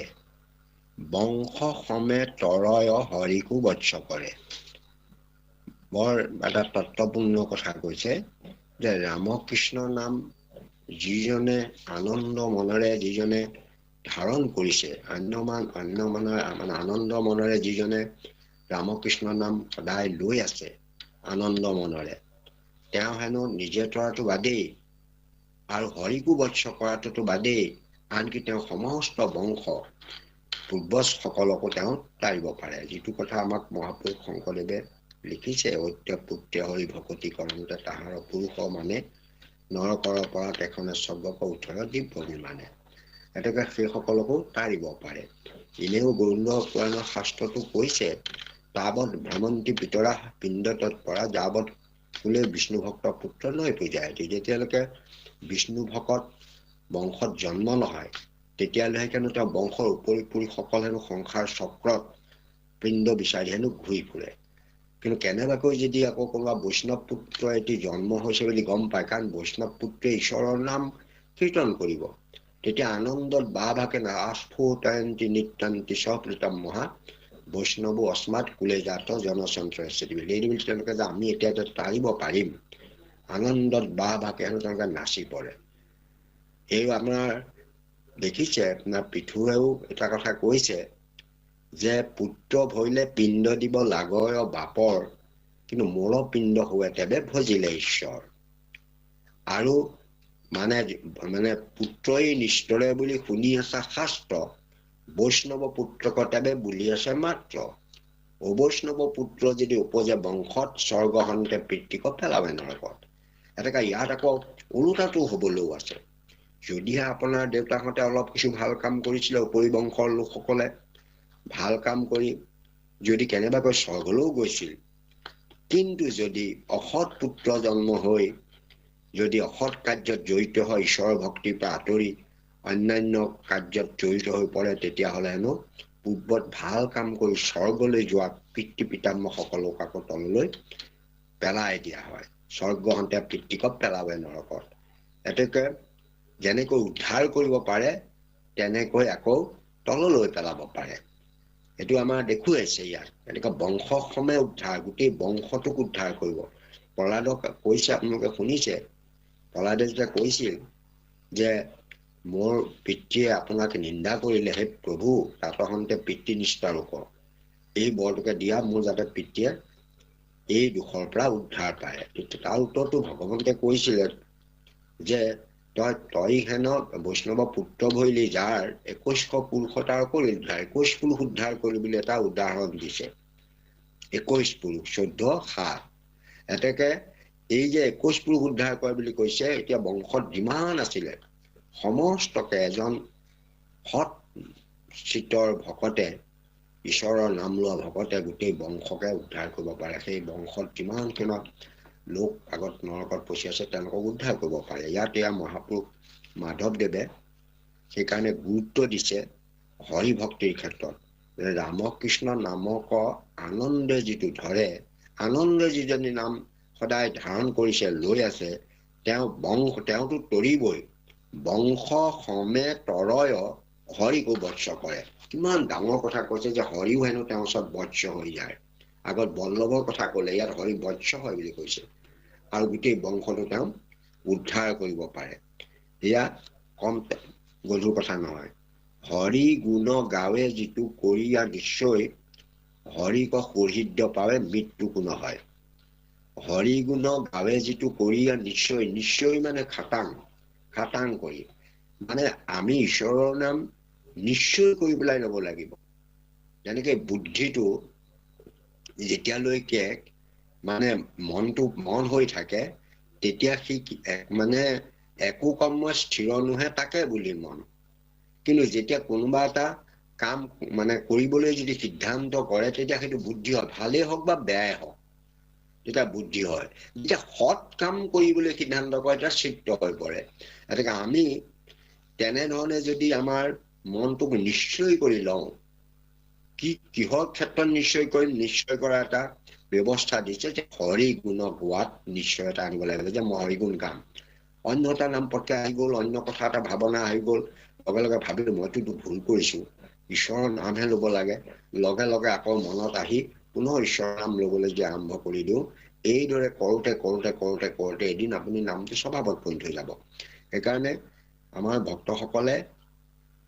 বংশ সমেত তৰয় হৰিকো বৎস কৰে। বৰ এটা তত্বপূৰ্ণ কথা কৈছে যে ৰামকৃষ্ণ নাম যিজনে আনন্দ মনেৰে যিজনে ধাৰণ কৰিছে, আনন্দ মনেৰে যিজনে ৰামকৃষ্ণ নাম সদায় লৈ আছে আনন্দ মনেৰে, তেওঁ হেনো নিজে তৰাটো বাদেই আৰু হৰিকো বৎস কৰাটোতো বাদেই, আনকি তেওঁ সমস্ত বংশ পূৰ্বজসকলকো তেওঁ তাৰিব পাৰে। যিটো কথা আমাক মহাপুৰুষ শংকৰদেৱে লিখিছে, ঐত্য পুত্ৰ হৰি ভকতি কৰোঁতে তাহাৰ পুৰুষ মানে নৰকৰ পৰা তেখনে স্বৰ্গক উঠৰ দিব্য বিমানে। গতিকে সেইসকলকো তাৰিব পাৰে। এনেও গৌড় পুৰাণৰ শাস্ত্ৰটো কৈছে, তাবৎ ভ্ৰমন্তি পিতৰা পিণ্ড তৎপৰা যাৱৎ বোলে বিষ্ণু ভক্ত পুত্ৰ নৈ পূজায়। যেতিয়ালৈকে বিষ্ণু ভকত বংশত জন্ম নহয়, তেতিয়ালৈকে হেনো তেওঁ বংশৰ উপৰিপুৰুষসকল হেনো সংসাৰ চক্ৰত পিণ্ড বিচাৰি হেনো ঘূৰি ফুৰে। কিন্তু কেনেবাকৈ যদি আকৌ কোনোবা বৈষ্ণৱ পুত্ৰ এটি জন্ম হৈছে বুলি গম পায়, কাৰণ বৈষ্ণৱ পুত্ৰে ঈশ্বৰৰ নাম কীৰ্তন কৰিব, তেতিয়া আনন্দত ভাকে আস্ফুটয়ন্তি নিত্যান্তি সপ্ৰীতম মহা বৈষ্ণৱ অস্মাৎ কুলে জাত জনচন্ত্ৰ বুলি তেওঁলোকে যে আমি এতিয়া তাৰিব পাৰিম, আনন্দত ভাকে হেনো তেওঁলোকে নাচি পৰে। এই আপোনাৰ দেখিছে, আপোনাৰ পৃথুৱেও এটা কথা কৈছে যে পুত্ৰ ভৈলে পিণ্ড দিব লাগয় বাপৰ, কিন্তু মূল পিণ্ড হোৱে তেবে ভজিলে ঈশ্বৰ। আৰু মানে পুত্ৰই নিষ্ঠৰে বুলি শুনি আছে শাস্ত্ৰ, বৈষ্ণৱ পুত্ৰক তেবে বুলি আছে মাত্ৰ। অবৈষ্ণৱ পুত্ৰ যদি উপজে বংশত, স্বৰ্গ সন্তে পিতৃক পেলাবে নৰকত। এনেকা ইয়াত আকৌ ওলোটাটো হবলৈও আছে। যদিহে আপোনাৰ দেউতাহঁতে অলপ কিছু ভাল কাম কৰিছিলে, উপৰি বংশৰ লোকসকলে ভাল কাম কৰি যদি কেনেবাকৈ স্বৰ্গলৈও গৈছিল, কিন্তু যদি অসৎ পুত্ৰ জন্ম হৈ যদি অসৎ কাৰ্যত জড়িত হয়, ঈশ্বৰৰ ভক্তিৰ পৰা আঁতৰি অন্যান্য কাৰ্যত জড়িত হৈ পৰে, তেতিয়াহ'লে হেনো পূৰ্বত ভাল কাম কৰি স্বৰ্গলৈ যোৱা পিতৃ পিতামহসকলক আকৌ তললৈ পেলাই দিয়া হয়। স্বৰ্গহন্তে পিতৃকক পেলাবে নৰকত। এতেকে যেনেকৈ উদ্ধাৰ কৰিব পাৰে তেনেকৈ আকৌ তললৈ পেলাব পাৰে। এইটো আমাৰ দেখুৱাইছে ইয়াত। এনেকৈ বংশসমে উদ্ধাৰ, গোটেই বংশটোক উদ্ধাৰ কৰিব। প্ৰহ্লাদক কৈছে, আপোনালোকে শুনিছে, প্ৰহ্লাদে যেতিয়া কৈছিল যে মোৰ পিতৃয়ে আপোনাক নিন্দা কৰিলে, হে প্ৰভু তাতহন্তে পিতৃনিষ্ঠা ৰূপ এই বৰটোকে দিয়া, মোৰ যাতে পিতৃয়ে এই দুখৰ পৰা উদ্ধাৰ পায়। তাৰ উত্তৰটো ভগৱন্তে কৈছিলে যে তই হেন বৈষ্ণৱ পুত্ৰ ভৈলি, যাৰ 2100 পুৰুষ তাৰ কৰি উদ্ধাৰ, 21 পুৰুষ উদ্ধাৰ কৰি বুলি এটা উদাহৰণ দিছে। 21 পুৰুষ 14 7 এতেকে এই যে 21 পুৰুষ উদ্ধাৰ কৰে বুলি কৈছে, এতিয়া বংশত যিমান আছিলে সমস্তকে এজন সৎ চিত্তৰ ভকতে, ঈশ্বৰৰ নাম লোৱা ভকতে গোটেই বংশকে উদ্ধাৰ কৰিব পাৰে। সেই বংশত যিমানখিনি লোক আগত নৰকত পচি আছে তেওঁলোকক উদ্ধাৰ কৰিব পাৰে। ইয়াত এয়া মহাপুৰুষ মাধৱদেৱে সেইকাৰণে গুৰুত্ব দিছে হৰি ভক্তিৰ ক্ষেত্ৰত। ৰামকৃষ্ণ নামক আনন্দে যিটো ধৰে, আনন্দে যিজনী নাম সদায় ধাৰণ কৰিছে, লৈ আছে, তেওঁতো তৰিবই। বংশ সমেত তৰয় হৰিকো বৎস কৰে। কিমান ডাঙৰ কথা কৈছে যে হৰিও হেনো তেওঁৰ ওচৰত বৎস হৈ যায়। আগত বল্লভৰ কথা কলে, ইয়াত হৰি বৎস হয় বুলি কৈছে। আৰু গোটেই বংশটো তেওঁ উদ্ধাৰ কৰিব পাৰে। এয়া কম গধুৰ কথা নহয়। হৰি গুণ গাৱে যিটো কৰিয়া নিশ্চয়, হৰিক সুহৃদ পাৱে মৃত্যু কোনো হয়। হৰি গুণ গাৱে যিটো কৰিয়া নিশ্চয়, নিশ্চয় মানে খাটাং কৰি, মানে আমি ঈশ্বৰৰ নাম নিশ্চয় কৰি পেলাই ল'ব লাগিব। যেনেকে বুদ্ধিটো যেতিয়ালৈকে মানে মনটো মন হৈ থাকে, তেতিয়া সি মানে একো কৰ্ম স্থিৰ নোহে তাকে বুলি মন। কিন্তু যেতিয়া কোনোবা এটা কাম মানে কৰিবলৈ যদি সিদ্ধান্ত কৰে, তেতিয়া সেইটো বুদ্ধি হয়। ভালেই হওক বা বেয়াই হওক, তেতিয়া বুদ্ধি হয়। যেতিয়া সৎ কাম কৰিবলৈ সিদ্ধান্ত কৰে, তেতিয়া চিত্ত হৈ পৰে। গতিকে আমি তেনেধৰণে যদি আমাৰ মনটোক নিশ্চয় কৰি লওঁ, কিহৰ ক্ষেত্ৰত নিশ্চয় কৰিম, নিশ্চয় কৰা এটা ব্যৱস্থা দিছে যে হৰি গুণ গোৱাত নিশ্চয়তা আনিব লাগিব, যে মই হৰি গুণ গাম। অন্য এটা নাম পটকে আহি গ'ল, অন্য কথা এটা ভাৱনা আহি গ'ল, লগে লগে ভাবিলো মইতো ভুল কৰিছো, ঈশ্বৰৰ নামহে ল'ব লাগে, লগে লগে আকৌ মনত আহি পুনৰ ঈশ্বৰৰ নাম ল'বলৈ যে আৰম্ভ কৰি দিওঁ, এইদৰে কৰোঁতে এদিন আপুনি নামটো স্বভাৱত পৰিণত হৈ যাব। সেইকাৰণে আমাৰ ভক্তসকলে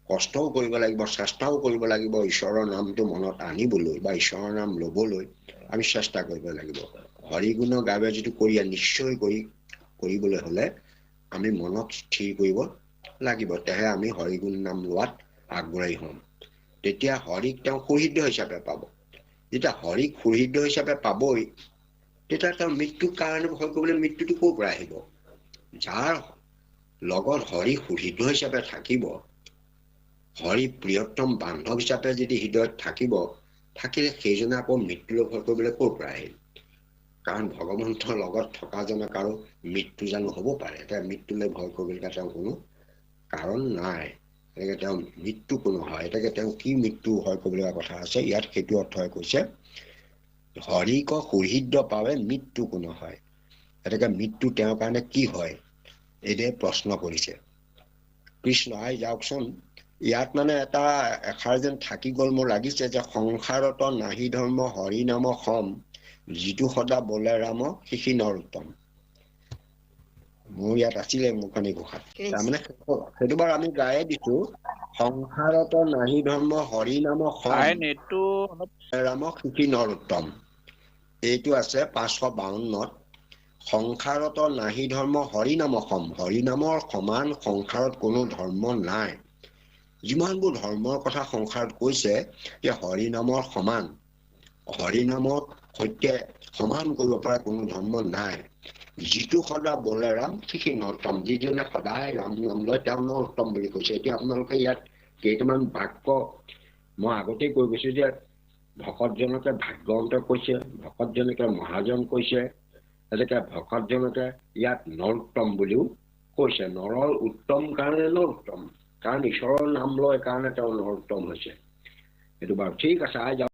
কষ্টও কৰিব লাগিব, চেষ্টাও কৰিব লাগিব, ঈশ্বৰৰ নামটো মনত আনিবলৈ বা ঈশ্বৰৰ নাম ল'বলৈ আমি চেষ্টা কৰিব লাগিব। হৰি গুণ গাৱে যিটো কৰিয়া নিশ্চয় কৰিবলৈ হলে আমি মনত স্থিৰ কৰিব লাগিব, তেহে আমি হৰি গুণ নাম লোৱাত আগ্ৰহী হ'ম। তেতিয়া হৰিক তেওঁ সুহৃদ হিচাপে পাব। যেতিয়া হৰিক সুহৃদ হিচাপে পাবই, তেতিয়া তেওঁ মৃত্যুৰ কাৰণে ভয় কৰিবলৈ মৃত্যুটো ক'ৰ পৰা আহিব? যাৰ লগত হৰি সুহৃদ হিচাপে থাকিব, হৰি প্ৰিয়তম বান্ধৱ হিচাপে যদি হৃদয়ত থাকিলে সেইজনে আকৌ মৃত্যুলৈ ভয় কৰিবলৈ ক'ৰ পৰা আহিল? কাৰণ ভগৱন্তৰ লগত থকাজনে কাৰো মৃত্যু জানো হ'ব পাৰে? এতিয়া মৃত্যুলৈ ভয় কৰিবলৈ তেওঁ কোনো কাৰণ নাই। এনেকে তেওঁ মৃত্যু কোনো হয়, এতেকে তেওঁ কি মৃত্যু হয় ক'বলগীয়া কথা আছে। ইয়াত সেইটো অৰ্থই কৈছে, হৰিক সুহৃদ পাৱে মৃত্যু কোনো হয়। এতেকে মৃত্যু তেওঁৰ কাৰণে কি হয়, এইদৰে প্ৰশ্ন কৰিছে। কৃষ্ণ আই যাওকচোন। ইয়াত মানে এটা এষাৰ যেন থাকি গ'ল, মোৰ লাগিছে যে সংসাৰত নাহি ধৰ্ম হৰি নাম সম, যিটো সদা বোলে ৰাম শিশি নৰোত্তম। মোৰ ইয়াত আছিলে মুখনি ঘোষাত, তাৰমানে সেইটো বাৰু আমি গায়ে দিছো, সংসাৰত নাহি ধৰ্ম হৰি নাম সম, ৰাম শিশি নৰোত্তম। এইটো আছে 552ত। সংসাৰত নাহি ধৰ্ম হৰি নাম সম, হৰি নামৰ সমান সংসাৰত কোনো ধৰ্ম নাই। যিমানবোৰ ধৰ্মৰ কথা সংসাৰত কৈছে, যে হৰি নামৰ সমান, হৰি নামৰ সৈতে সমান কৰিব পৰা কোনো ধৰ্ম নাই। যিটো সদা বোলে ৰাম শিশি নৰোত্তম, যিজনে সদায় ৰাম নাম লয় তেওঁ নৰোত্তম বুলি কৈছে। এতিয়া আপোনালোকে ইয়াত কেইটামান বাক্য মই আগতেই কৈ গৈছো, যে ভকতজনকে ভাগ্যৱন্ত কৈছে, ভকতজনকে মহাজন কৈছে, তেনেকে ভকতজনকে ইয়াত নৰোত্তম বুলিও কৈছে। নৰৰ উত্তম কাৰণে নৰোত্তম, কাৰণ ঈশ্বৰৰ নাম লয় কাৰণে তেওঁ নৰোত্তম হৈছে। সেইটো বাৰু ঠিক আছে।